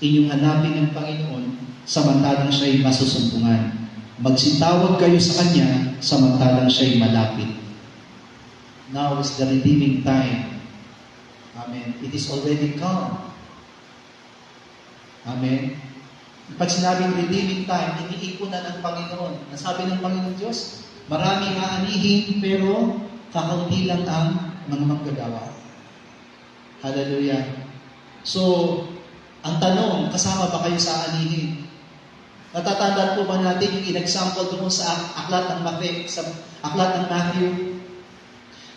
6, inyong hanapin ang Panginoon, samantalang siya'y masusumpungan. Magsitawag kayo sa Kanya, samantalang siya'y malapit. Now is the redeeming time. Amen. It is already come. Amen. Pag sinabing redeeming time, iniipunan ng Panginoon. Nasabi ng Panginoon Diyos, maraming aanihin, pero kakaunti lang ang mga manggagawa. Hallelujah. So, ang tanong, kasama ba kayo sa aanihin? Natatandaan po ba natin yung in-example doon sa aklat ng Matthew?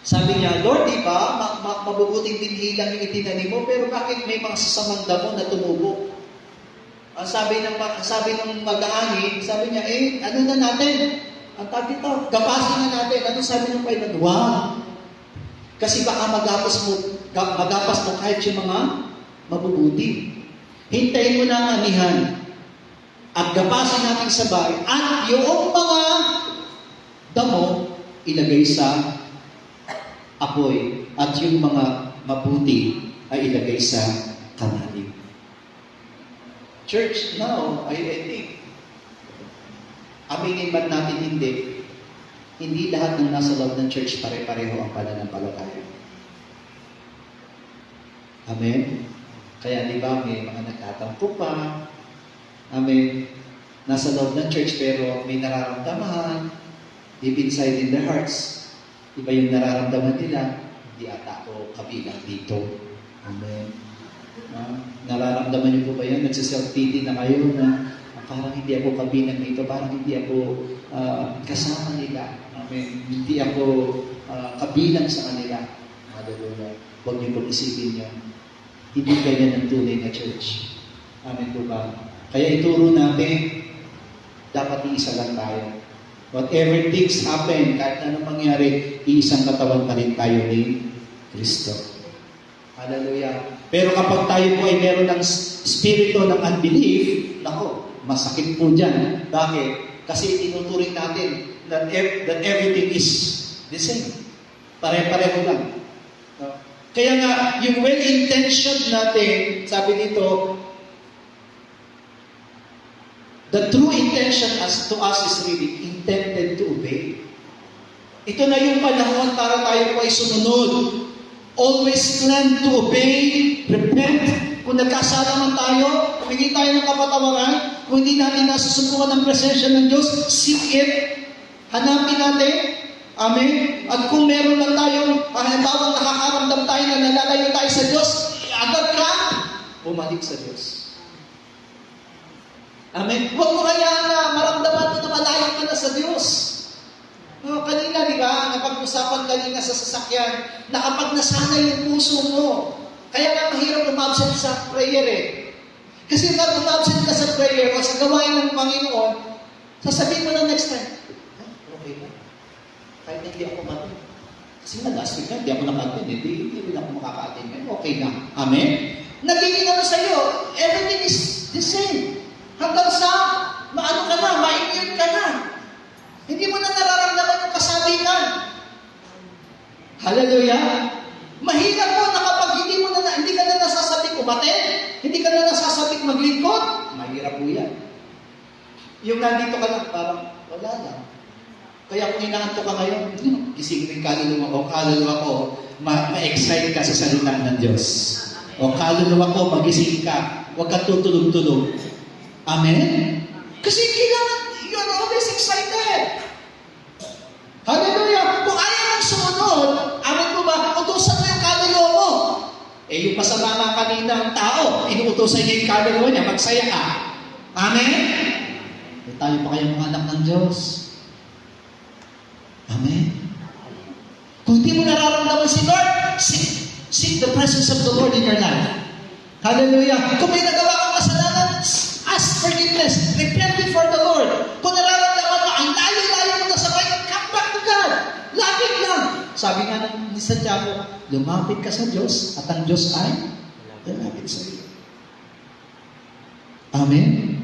Sabi niya, Lord, di ba, mabubuting binhi lang yung itinanim mo, pero bakit may mga sasamang damo na tumubo? Ang sabi ng mag-aani, sabi niya, ano na natin? Ang tawag dito, gapasin na natin. Ano sabi ng Panginoon? Wow! Kasi baka magapas mo kahit yung mga mabubuti. Hintayin mo na ang anihan at gapasin natin sabay at yung mga damo ilagay sa apoy at yung mga mabuti ay ilagay sa kanalig. Church, now, I think, aminin man natin hindi lahat ng nasa loob ng church pare-pareho ang pananampalataya. Amen? Kaya di ba, may mga nagtatampo pa. Amen? Nasa loob ng church pero may nararamdaman deep inside in their hearts. Iba yung nararamdaman nila, hindi ata ako kabilang dito. Amen? Nararamdaman niyo po ba yan? Nagsiself-pity na kayo na parang hindi ako kabilang dito, parang hindi ako kasama nila. Amen. Hindi ako kabilang sa kanila. Hallelujah. Huwag niyo pong isipin yan. Hindi ganyan ang tunay na church. Amen po ba? Kaya ituro natin, dapat iisa lang tayo. Whatever things happen, kahit anong mangyari, iisang katawan pa rin tayo ni Kristo. Hallelujah. Pero kapag tayo po ay meron ng spirito ng unbelief, nako, masakit po dyan. Bakit? Kasi tinuturing natin that everything is the same. Pare-pareho lang. No? Kaya nga, yung well-intentioned natin, sabi dito, the true intention to us is really intended to obey. Ito na yung panahon para tayo po ay sumunod. Always plan to obey, repent. Kung nagkasala man tayo, humingi tayo ng kapatawaran. Kung hindi natin nasusuntukan ng presensya ng Diyos, seek it. Hanapin natin. Amen. At kung meron lang tayong, halimbawa nakakaramdam tayo na nalalayo tayo sa Diyos, agad ka, bumalik sa Diyos. Amen. Huwag mo hayaan na maramdaman mo na malayo ka na sa Diyos. Kanina, di ba, napag-usapan kanina sa sasakyan, na kapag nasanay yung puso mo, kaya nga mahirap umabsent sa prayer Kasi kapag umabsent ka sa prayer o sa gawain ng Panginoon, sasabihin mo na next time, okay na. Kahit hindi ako mag-attend. Kasi last week hindi ako nag-attend. Hindi rin ako makaka-attend. Okay na. Amen? Nagiging ano sa'yo, everything is the same. Hanggang sa, maano ka na, ma-immune ka na. Hindi mo na nararamdaman yung kasabihan. Hallelujah! Mahirap po na kapag hindi ka na nasasabik umaten, hindi ka na nasasabik maglingkod, mahirap po yan. Yung nandito ka lang, parang wala lang. Kaya kung inaanto ka ngayon, gising rin kaluluwa ko, ma-excite ka sa salita ng Diyos. O kaluluwa ko, magising ka, huwag ka tutulog-tulog. Amen? Kasi kailangan, you're always excited. Hallelujah! Kung ayaw mong sumunod, amin mo ba, utusan mo yung kaluluwa mo. Yung masama nga kanina ang tao, inuutosan niya yung kaluluwa niya, magsaya ka. Amen? Tayo pa kayong mga anak ng Diyos. Amen? Kung hindi mo nararamdaman si Lord, seek the presence of the Lord in your life. Hallelujah. Kung may nagawa kang kasalanan, ask forgiveness. Repent before the Lord. Kung nararamdaman mo, ang layo-layo mo na sa Bible, come back to God. Lapit lang. Sabi nga ni Santiago, lumapit ka sa Diyos at ang Diyos ay lalapit sa iyo. Amen?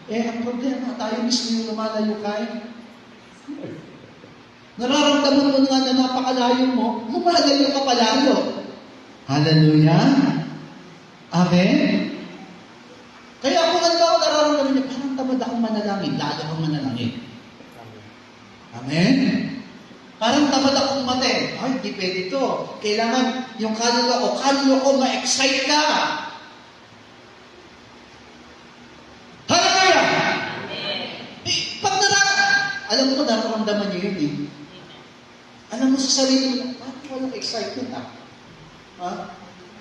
Ang problema, tayo mismo yung lumalayo kay Lord. Nararamdaman mo nga na napakalayo mo, lumalayo ka palalo. Hallelujah? Amen? Kaya kung ano ako nararamdaman niya, parang tamad akong manalangin, lalo akong manalangin. Amen? Parang tamad akong umate. Ay, hindi pwede ito. Kailangan yung kaluluwa ko ma-excite ka. Hallelujah! Pag alam mo, nararamdaman niyo yun eh. Alam mo sa sarili mo, parang walang excitement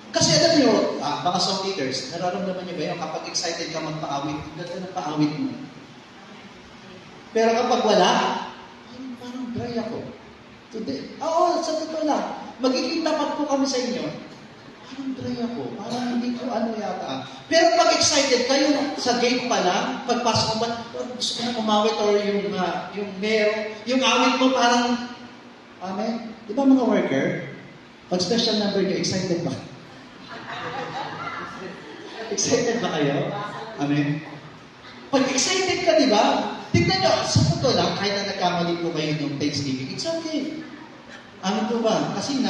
Kasi alam niyo, mga song leaders, nararamdaman niyo ba yun kapag excited ka magpa-awit, ganda ng pa-awit mo. Pero kapag wala, parang dry ako. Today, sa totoo lang, magiging tapat po kami sa inyo, parang dry ako, parang hindi ko yata. Pero pag excited kayo sa gate pa lang, pagpasok mo, gusto ko na umawit or yung awit mo parang, amen? Di ba mga worker, pag special number nyo, excited ba? Excited ba kayo? Amen? Pag excited ka, di ba? Tignan nyo, sa totoo lang, kahit na nagkamali po kayo ng Thanksgiving, it's okay. Amen po ba? Kasi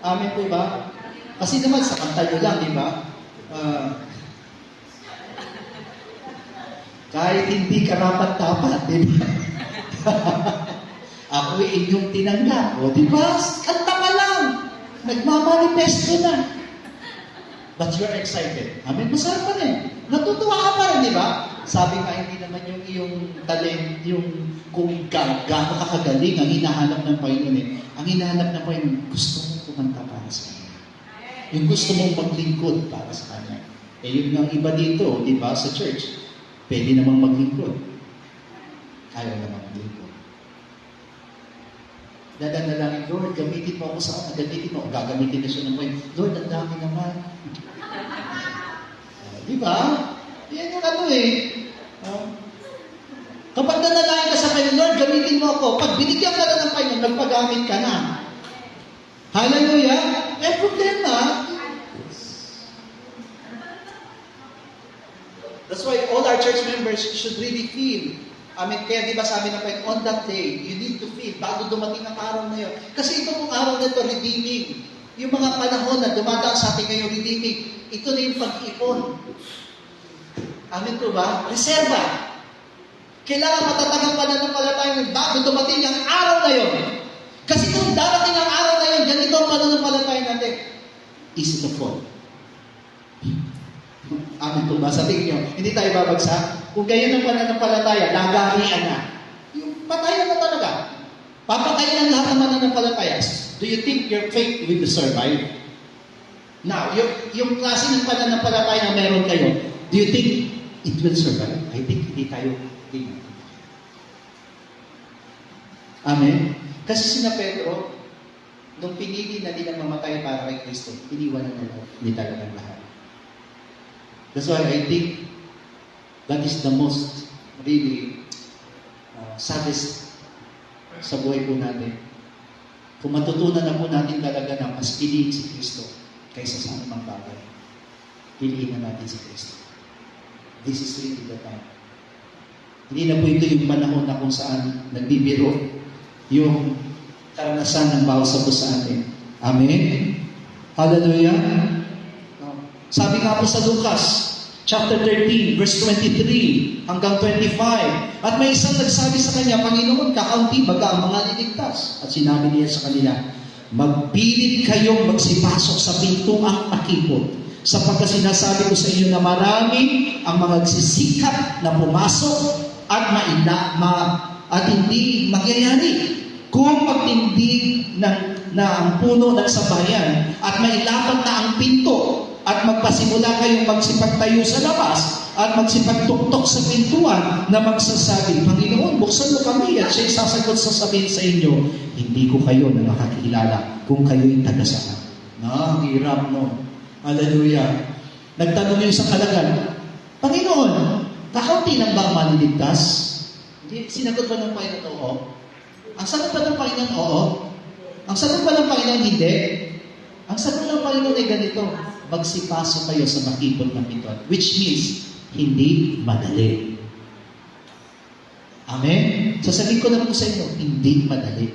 amen po ba? Kasi naman, sa kanta nyo lang, di ba? Kahit hindi karapat-dapat, di ba? Ako inyong tinanggap. O, di ba? Kanta ka lang. Nagmamanifesto na. But you're excited. Amen? Masarap pa rin. Natutuwa ka pa rin, di ba? Sabi nga, hindi naman yung iyong talent, yung kung gaano ka kagaling, ang hinahanap ng Panginoon eh. Ang hinahanap ng Panginoon, gusto mong kumanta para sa Kanya. Yung gusto mong maglingkod para sa Kanya. Yun ang iba dito, di ba, sa church. Pwede namang maglingkod. Ayaw namang maglingkod. Dadalangin, Lord, gamitin mo ako sa gamitin mo. Gagamitin na siya ng Panginoon. Lord, ang dami naman. Di ba? Yan yung kapag nanalangin ka sa Panginoon, Lord, gamitin mo ako. Pag binigyan ka na ng Panginoon, nagpagamit ka na. Hallelujah! Problema. That's why all our church members should really feel. Kaya di ba sabi ng Panginoon, on that day, you need to feel, bago dumating ang araw na yun. Kasi ito pong araw na ito, redeeming. Yung mga panahon na dumadaan sa atin ngayon, redeeming. Ito na yung pag-ipon. Amen po ba? Reserva. Kailangan matatagang pananampalataya bago dumating ang araw na yun. Kasi kung darating ang araw na yun, ganito ang pananampalataya natin. Easy to fall. Amen po ba? Sa tingin nyo, hindi tayo babagsak. Kung ganyan ang pananampalataya, lagarian na. Yung patayan na talaga. Papatayin ang lahat ng mananampalataya. Do you think your faith will survive? Now, yung klase ng pananampalataya na meron kayo, do you think it will survive? I think hindi tayo tingin. Amen? Kasi sina Pedro, nung pinili na nilang mamatay para kay Kristo, iniwanan nila talagang lahat. That's why I think that is the most really saddest sa buhay po natin. Kung matutunan na po natin talaga na mas piliin si Kristo kaysa sa anumang bagay, piliin na natin si Kristo. This is really the time. Hindi na po ito yung panahon na kung saan nagbibiro yung karanasan ng bawat sa atin. Amen? Hallelujah? Sabi nga po sa Lucas, chapter 13, verse 23 hanggang 25. At may isang nagsabi sa kanya, Panginoon, kakaunti baga ang mga liligtas. At sinabi niya sa kanila, magpilit kayong magsipasok sa pintuang makipot. Sapagkat sinasabi ko sa inyo na marami ang mga nagsisikap na pumasok at at hindi magyayari. Kung magtindig na ang puno ng sabayan at mailapat na ang pinto at magpasimula kayong magsipagtayo sa labas, at magsipagtuktok sa pintuan na magsasabi, Panginoon, buksan mo kami at siya'y sasagot sasabihin sa inyo, hindi ko kayo na makakilala kung kayo'y taga-saan. Ang hirap, no? Hallelujah. Nagtanong yung isang kalagan, Panginoon, kakaunti lang ba ang maliligtas? Hindi, sinagot ba ng Panginoon, oo? Ang sagot ba ng Panginoon, oo? Ang sagot ba ng Panginoon, hindi? Ang sagot ng Panginoon ay ganito, magsipasok kayo sa makipot na pintuan, which means, hindi madali. Amen? Sasabihin ko naman po sa inyo, hindi madali.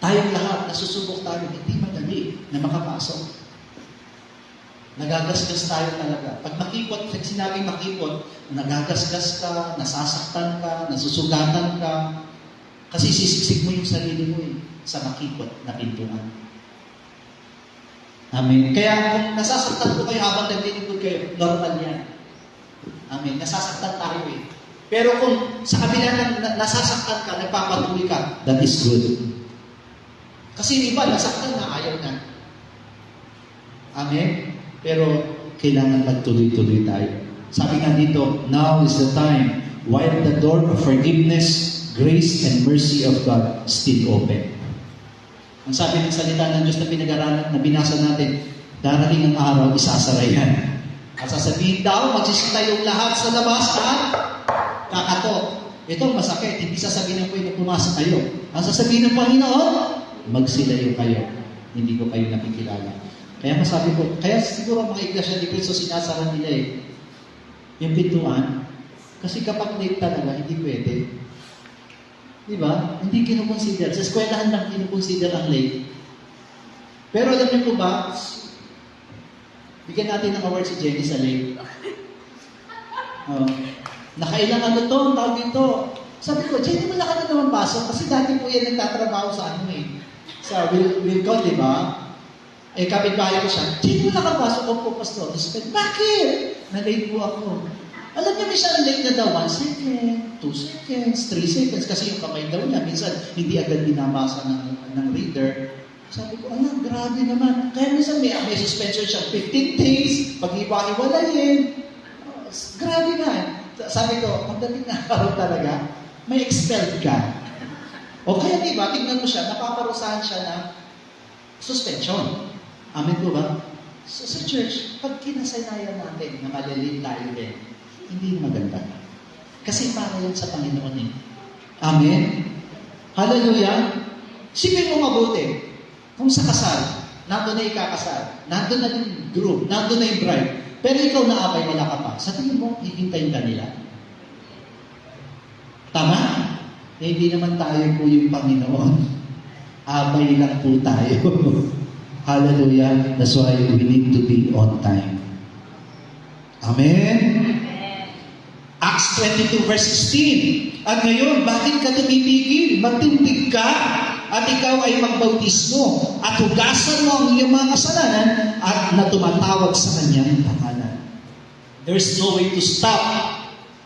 Tayong lahat, nasusubok tayo, hindi madali na makapasok. Nagagasgas tayo talaga. Pag makipot, pag sinabing makipot, nagagasgas ka, nasasaktan ka, nasusugatan ka, kasi sisiksik mo yung sarili mo sa makipot na pintuan. Amen. Kaya kung nasasaktan ko kayo habang naglilingkod kayo, normal yan. Amen. Nasasaktan tayo Pero kung sa kabila ng nasasaktan ka, nagpapatuloy ka, that is good. Kasi iba, nasaktan na, ayaw na. Amen. Pero kailangan magtuloy-tuloy tayo. Sabi nga dito, now is the time while the door of forgiveness, grace, and mercy of God still open. Ang sabi ng salita ng Diyos na pinag-aralan, na binasa natin, darating ang araw, isasara yan. At sasabihin daw, magsisitayong lahat sa labas at kakatok. Ito masakit, hindi sasabihin ng Panginoon, pumasok kayo. Ang sasabihin ng Panginoon, magsilayo kayo. Hindi ko kayo nakikilala. Kaya masabi ko, kaya siguro mga iglesia ni Cristo sinasara nila yung pintuan. Kasi kapag late talaga, hindi pwede. Diba? Hindi kinukonsider. Sa eskwelahan lang kinukonsider ang late. Pero alam niyo po ba, bigyan natin ng award si Jenny sa late. Nakailang ano to, ang tawag dito. Sabi ko, Jenny, wala ka na naman pasok. Kasi dati po yan nagtatrabaho sa sa Wilcon, di ba? Kapitbahay ko siya, Jenny, wala ka pasok po, Pastor. Sabi, bakit? Na-late po ako. Alam niya, minsan late na daw, 1 second, 2 seconds, 3 seconds, kasi yung kamay daw niya, minsan hindi agad binabasa ng reader. Sabi ko, alam, grabe naman. Kaya minsan may suspension siya, 15 days, pag-iwa-iwalayin. Grabe na. Sabi ko, pagdating na araw talaga, may expelled ka. O kaya diba, tingnan mo siya, napaparusahan siya ng suspension. Amen po ba? So, sa church, pag kinasanayan natin na malilin tayo din, hindi maganda. Kasi para yan sa Panginoon Amen? Hallelujah? Sipin mo mabuti. Kung sa kasal, nandun na ikakasal, nandun na yung groom, nandun na yung bride, pero ikaw naabay, wala ka pa. Sa tingin mo, hihintayin ka nila. Tama? Hindi naman tayo po yung Panginoon. Abay lang po tayo. Hallelujah. That's why we need to be on time. Amen? Acts 22 verse 16. At ngayon, bakit ka tumitigil? Magtindig ka at ikaw ay magbautismo at hugasan mo ang iyong mga kasalanan at na tumatawag sa kanyang pangalan. There's no way to stop.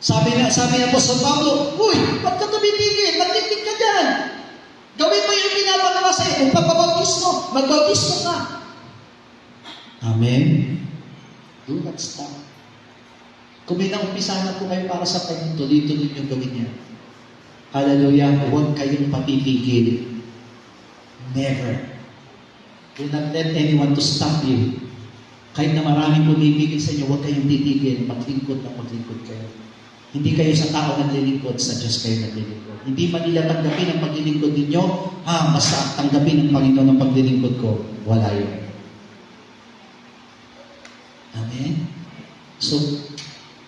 Sabi na po sa Pablo, uy, ba't ka tumitigil? Magtindig ka dyan. Gawin mo yung pinapagawa sa iyo. Kung pagbautismo, magbautismo ka. Amen? Do not stop. Kung may naumpisa na po kayo para sa kanyang tuloy-tuloy yung gawin niya. Hallelujah. Huwag kayong papipigil. Never. Do not let anyone to stop you. Kahit na maraming pumipigil sa inyo, huwag kayong titigil. Maglingkod na maglingkod kayo. Hindi kayo sa tao naglilingkod, sa Diyos kayo naglilingkod. Hindi man nila tanggapin ang paglilingkod ninyo, basta tanggapin ng Panginoon ang paglilingkod ko. Wala yun. Amen? So,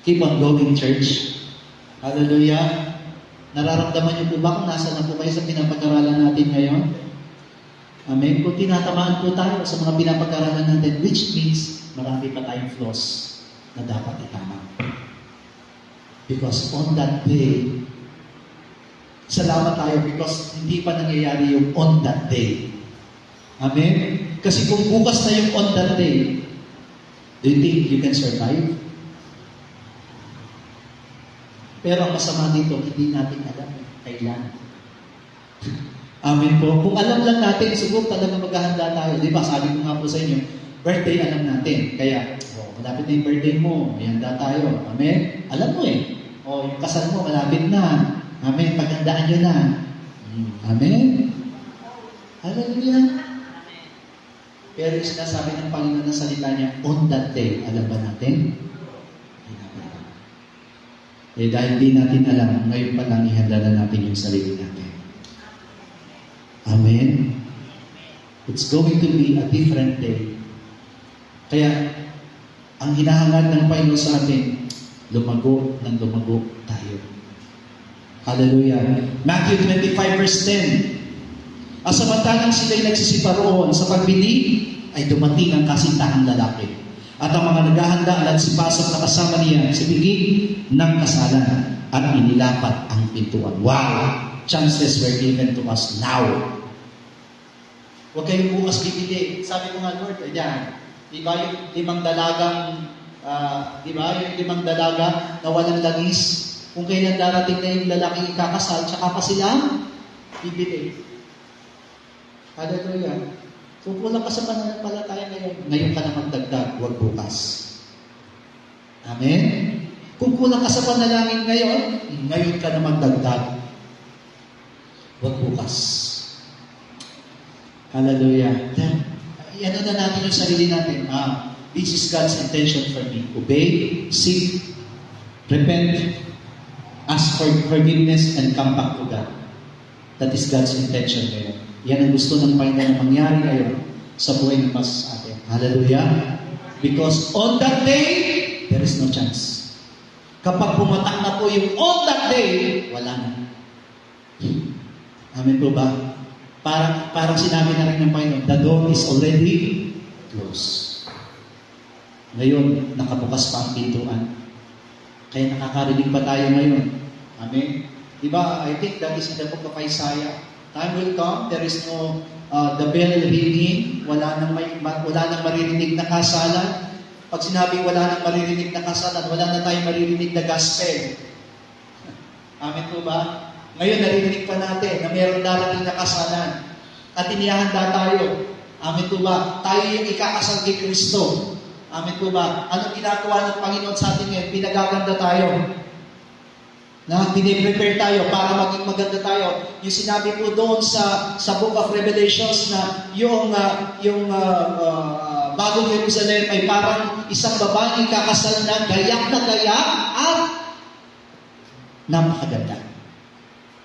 keep on going, church. Hallelujah. Nararamdaman niyo po ba kung nasa na po kayo sa pinapag-aralan natin ngayon? Amen. Kung tinatamaan po tayo sa mga pinapag-aralan natin, which means marami pa tayong flaws na dapat itama. Because on that day, salamat tayo because hindi pa nangyayari yung on that day. Amen? Kasi kung bukas na yung on that day, do you think you can survive? Pero ang masama dito, hindi natin alam kailan. Amen po. Kung alam lang natin, siguro talaga maghahanda tayo. Di ba? Sabi ko nga po sa inyo, Birthday, alam natin. Kaya, malapit na yung birthday mo. May handa tayo. Amen? Alam mo eh. Yung kasal mo, malapit na. Amen? Paghandaan nyo na. Amen? Hallelujah. Pero yung sinasabi ng Panginoon na salita niya, on that day, alam ba natin? Dahil di natin alam, ngayon pa lang ihanda na natin yung sarili natin. Amen? It's going to be a different day. Kaya, ang hinahangad ng Panginoon sa atin, lumago ng lumago tayo. Hallelujah. Matthew 25 verse 10. Samantalang sila'y nagsisipa roon sa pagbili, ay dumating ang kasintahang lalaki. At ang mga naghahanda at nagsipasok na kasama niya sa bigig ng kasalan at inilapat ang pintuan. Wow! Chances were given to us now. Huwag kayong bukas bibili. Sabi ko nga, Lord, ayan, di ba yung limang dalagang, yung limang dalaga na walang langis? Kung kailan darating na yung lalaking ikakasal, tsaka pa sila bibili. Hallelujah. Kung kulang ka sa pananampalataya ngayon ka na magdagdag, huwag bukas. Amen? Kung kulang ka sa panalangin ngayon ka na magdagdag, huwag bukas. Hallelujah. Then, ano na natin yung sarili natin? This is God's intention for me. Obey, seek, repent, ask for forgiveness, and come back to God. That is God's intention ngayon. Yan ang gusto ng Panginoon na mangyari ngayon sa buhay ng mas sa atin. Hallelujah. Because on that day, there is no chance. Kapag pumatak na po yung on that day, wala na. Amen po ba? Parang sinabi na rin ng Panginoon, the door is already closed. Ngayon, nakabukas pa ang pintuan. Kaya nakakarinig pa tayo ngayon. Amen? Diba? I think that is in the book of Isaiah. Time will come, there is no, the bell ringing, wala nang maririnig na kasalan. Pag sinabing wala nang maririnig na kasalan, wala na tayong maririnig na gospel. Amen po ba? Ngayon, naririnig pa natin na mayroon darating na kasalan. At inihahanda tayo. Amen po ba? Tayo yung ikakasal kay Kristo. Amen po ba? Anong ginagawa ng Panginoon sa atin ngayon? Pinagaganda tayo. Na piniprepare tayo para maging maganda tayo. Yung sinabi po doon sa Book of Revelations na yung bagong Jerusalem ay parang isang babaeng kakasal na gayak at napakaganda.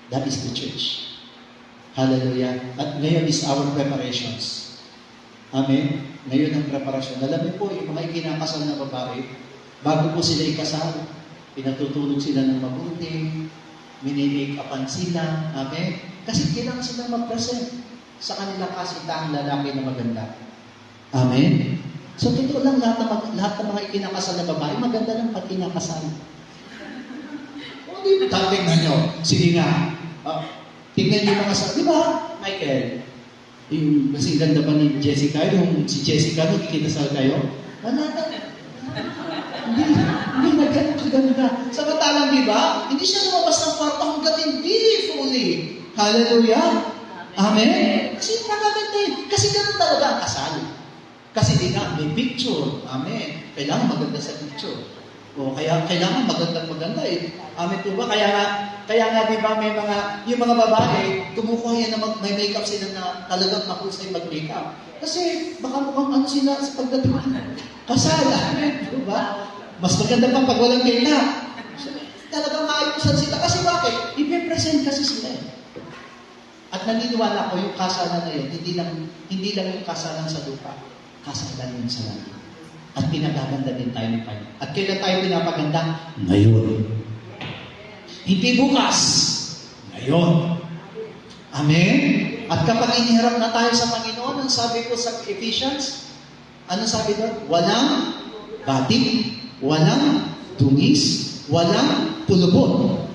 That is the church. Hallelujah. At ngayon is our preparations. Amen. Ngayon ang preparasyon. Alam niyo po, yung mga ikinakasal na babae, bago po sila ikasal, pinatutulog sila ng mabuti, minimake-upan sila, amen? Kasi kailangan silang mag-present sa kanilang kasitaang lalaki na maganda. Amen? So, totoo lang, lahat ng mga ikinakasal na babae, maganda lang pag kinakasal. O, di ba? Tingnan nyo. Sige nga. Tingnan nyo mga di ba, Michael? Kasi ganda pa ni Jessica, yung si Jessica, nagkikasal kayo, wala na. Hindi na ganda. Samantalang, di ba? Hindi siya lumabas ng kwarto hanggang hindi fully. Hallelujah. Amen. Kasi magaganda eh. Kasi ganun talaga ang kasal. Kasi di nga, may picture. Amen. Kailangan maganda sa picture. O kaya kailangan maganda eh. Amen po ba? Kaya nga di ba may yung mga babae, kumukuha yan na may makeup sila na talagang mahusay mag-makeup. Kasi baka mukhang sila sa pagdating kasal. Amen po ba? Mas maganda pa pag walang makeup. Talagang maayusan sila. Kasi bakit? I-present kasi sila eh. At naniniwala ko yung kasalan na yun, hindi lang yung kasalan sa lupa. Kasalan yun sa langit. At pinagaganda din tayo ng Panginoon. At kailan tayo pinapaganda? Ngayon. Hindi bukas. Ngayon. Amen? At kapag iniharap na tayo sa Panginoon, ang sabi ko sa Ephesians, ano sabi doon? Walang batik, walang tungis, walang pulubot.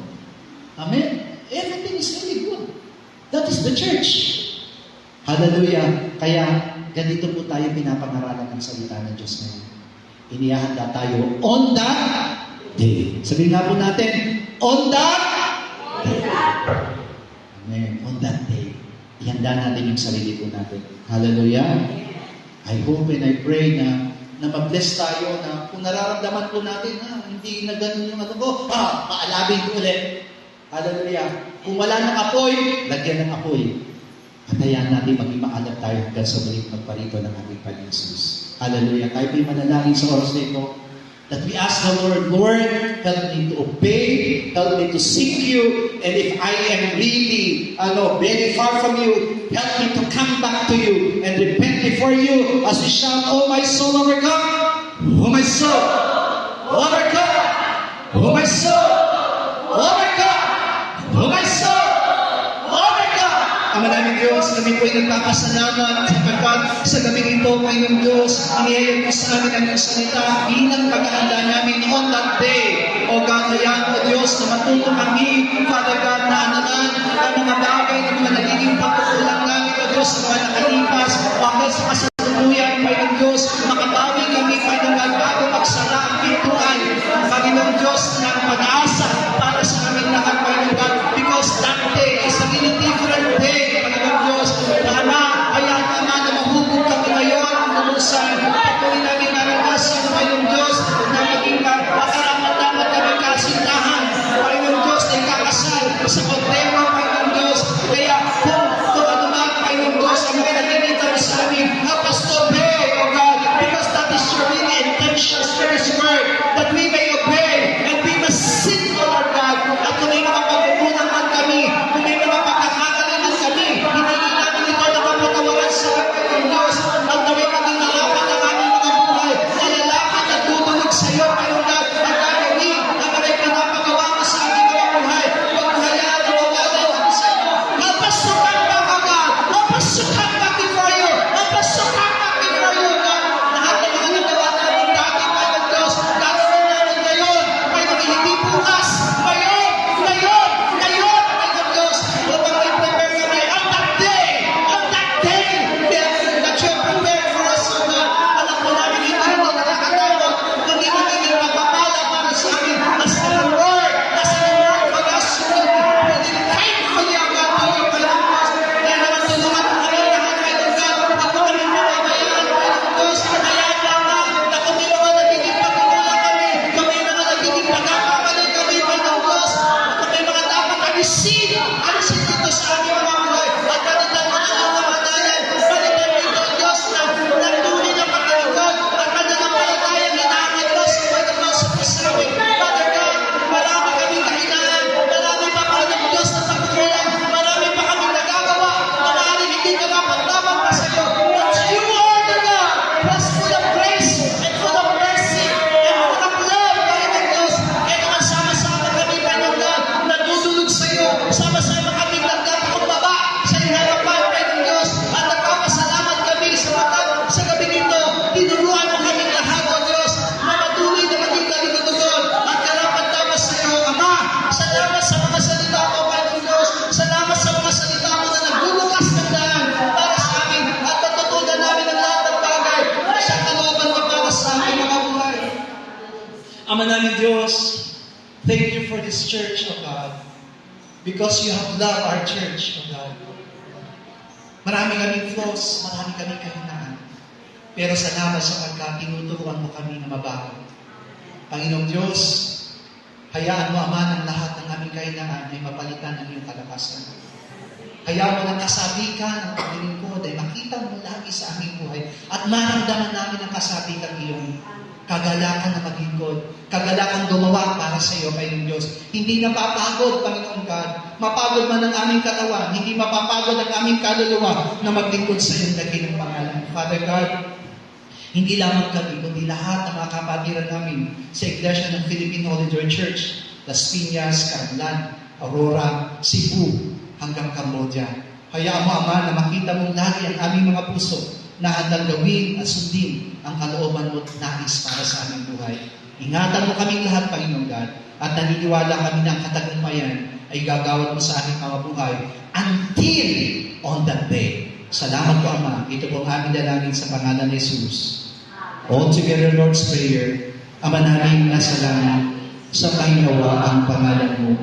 Amen? Everything is really good. That is the church. Hallelujah. Kaya, ganito po tayo pinapangaralan ng salita ng Diyos ngayon. Inihahanda tayo on that day. Sabihin nga po natin, on that day. Amen. On that day. Ihanda natin yung sarili po natin. Hallelujah. I hope and I pray na mag-bless tayo na kung nararamdaman po natin, hindi na ganun yung ano ko, paalabin ko ulit. Hallelujah. Kung wala ng apoy, lagyan ng apoy. At hayaan natin maging maalam tayo hanggang sa muling magparito ng ating Panginoon Jesus. Hallelujah. Tayo po'y manalangin sa oras na ito. That we ask the Lord, Lord, help me to obey, help me to seek you, and if I am really, very far from you, help me to come back to you and repent before you as we shout, oh my soul, overcome, oh my soul, overcome, oh my soul, overcome, oh my soul, overcome. Ama namin Diyos, kami po'y nagpapasalamat sapagkat sa gabing ito, Panginoon Diyos, inihayag mo sa amin ang iyong salita bilang paghahanda namin on that day. O God, hayaan mo Diyos na matuto kami, Father God, na ananan ang mga bagay na mga nagiging pagkukulang namin, O Diyos, sa mga nakalipas, hanggang sa kasalukuyan, Panginoon Diyos, makabawi kami, Panginoon God, bago magsara ang pintuan, Panginoon Diyos, ng pag-asa para sa aming lahat, Panginoon God, because that day is a really different day, Panginoon Diyos, na hayaan naman na mahubog kami ngayon, Panginoon sa patuloy namin naranasan, Panginoon Diyos, na maging makaramat-damat kami kasintahan, Panginoon Diyos, na ikakasal sa kordero, Panginoon Diyos, kaya kung ano man, Panginoon Diyos, ang mga naginita mo sa amin, help us to obey, O God, because that is your really intentions for this word, that we may obey, and we must sit, O Lord God, at kung may mga pagkukulang man kami, kung may mga pagkakakaliman kami, hindi namin ito nakapatawaran sa Panginoon Diyos, at naway maging nalaman ng aming mga buhay, na lalapit at tutulog sa iyo, Panginoon God, at gagawin ang mga pinapagawa mo sa aming mga buhay, pagbuhayaan ang mawalay kami sa iyo. Help us to come back, O God. Help us to come back before you. Help us to come back before you, God. Lahat ng mga nagawa namin dati, Panginoon Diyos, gagawin namin ngayon, Panginoon, hindi bukas, ngayon, Panginoon Diyos, upang may prepare kami on that day, that you have prepared for us, O God. Alam po namin, hindi nakakatakot, kundi magiging magpapala para sa amin as a reward for us who really faithfully, O God, to you, Panginoon Diyos. Kaya naman tulungan mo kami lahat, Panginoon God, at kung kami mamamayaan, Panginoon Diyos, hayaan lang na kung may mga nagiging pagkukulang kami, kung may mga nagiging pagkakamali kami, Panginoon Diyos, at kung may mga dapat alisin dito sa aming mga buhay, at palitan mo na ang kamatayan, palitan mo ito, Diyos, na tunay na pagkalingkod, at pananampalatayang inaangat mo sa Panginoon sa pasawi. Father God, marami kaming kahinaan, marami pa Panginoon Diyos na pagkukulang, marami pa kaming nagagawa, maaaring hindi ka mapagtabang pa sa iyo. But you are the God, was full of grace, and full of mercy, and full of love, Panginoon Diyos. Kaya naman sama-sama kami, Panginoon God, natutulog sa iyo, sama-sama kami nagkakakumbaba sa iyong harapan, Panginoon Diyos, at nagpapasalamat kami sapagkat sa gabi nito, tinuruan mo kaming lahat, O Diyos, na patuloy na maging kaligutugon at karapat-dapat sa iyo, Ama. Salamat sa mga salita mo, Panginoon Diyos. Salamat sa mga salita mo na nagbubukas ng daan para sa amin at natutunan namin ang lahat ng bagay na sa kalooban mo para sa aming mga buhay. Ama namin Diyos, thank you for this church, O God, because you have loved our church, O God. Marami kaming flaws, marami kaming kahinaan. Pero salamat sapagkat tinuturuan mo kami na mabago. Panginoong Diyos, hayaan mo, Ama, ng lahat ng aming kahinaan ay mapalitan ng iyong kalakasan. Hayaan mo ng kasabikan ng paglilingkod ay makita mo lagi sa aming buhay at maramdaman namin ang kasabikan iyong kagalakan na maglingkod, kagalakan gumawa para sa iyo, Panginoong Diyos. Hindi napapagod, Panginoon God. Mapagod man ang aming katawan, hindi mapapagod ang aming kaluluwa na maglingkod sa iyong dakilang pangalan. Father God, hindi lamang kami, kundi lahat ng mga kapatiran namin sa Iglesia ng Philippine Holy Joy Church, Las Piñas, Carlan, Aurora, Cebu, hanggang Cambodia. Hayaan mo, Ama, na makita mong lagi ang aming mga puso na handang gawin at sundin ang kalooban mo nais para sa aming buhay. Ingatan mo kaming lahat, Panginoon God, at naniniwala kami na ang katagumpayan ay gagawin mo sa aming mga buhay until on that day. Salamat po, Ama. Ito po ang aming dalangin sa pangalan ni Jesus. All together, Lord's Prayer. Ama namin nasa langit, sa nawa ang pangalan mo.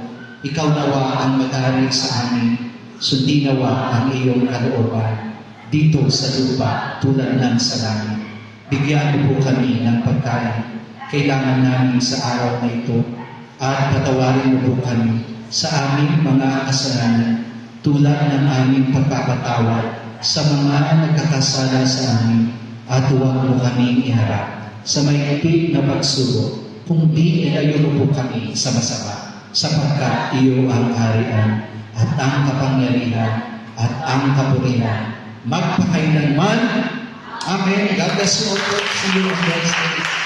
Ikaw nawa ang mag-ari sa amin. Sundin nawa ang iyong kalooban. dito sa lupa tulad ng sa langit. Bigyan mo po kami ng pagkain kailangan namin sa araw na ito at patawarin mo po kami sa aming mga kasalanan tulad ng aming pagpapatawad sa mga nagkakasala sa amin at huwag mo kaming iharap sa mahigpit na pagsubok, kundi ilayo mo po kami sa masama, sapagkat iyo ang harian at ang kapangyarihan at ang kapurihan magpakailanman. Amen. God bless you all. See you on Wednesday.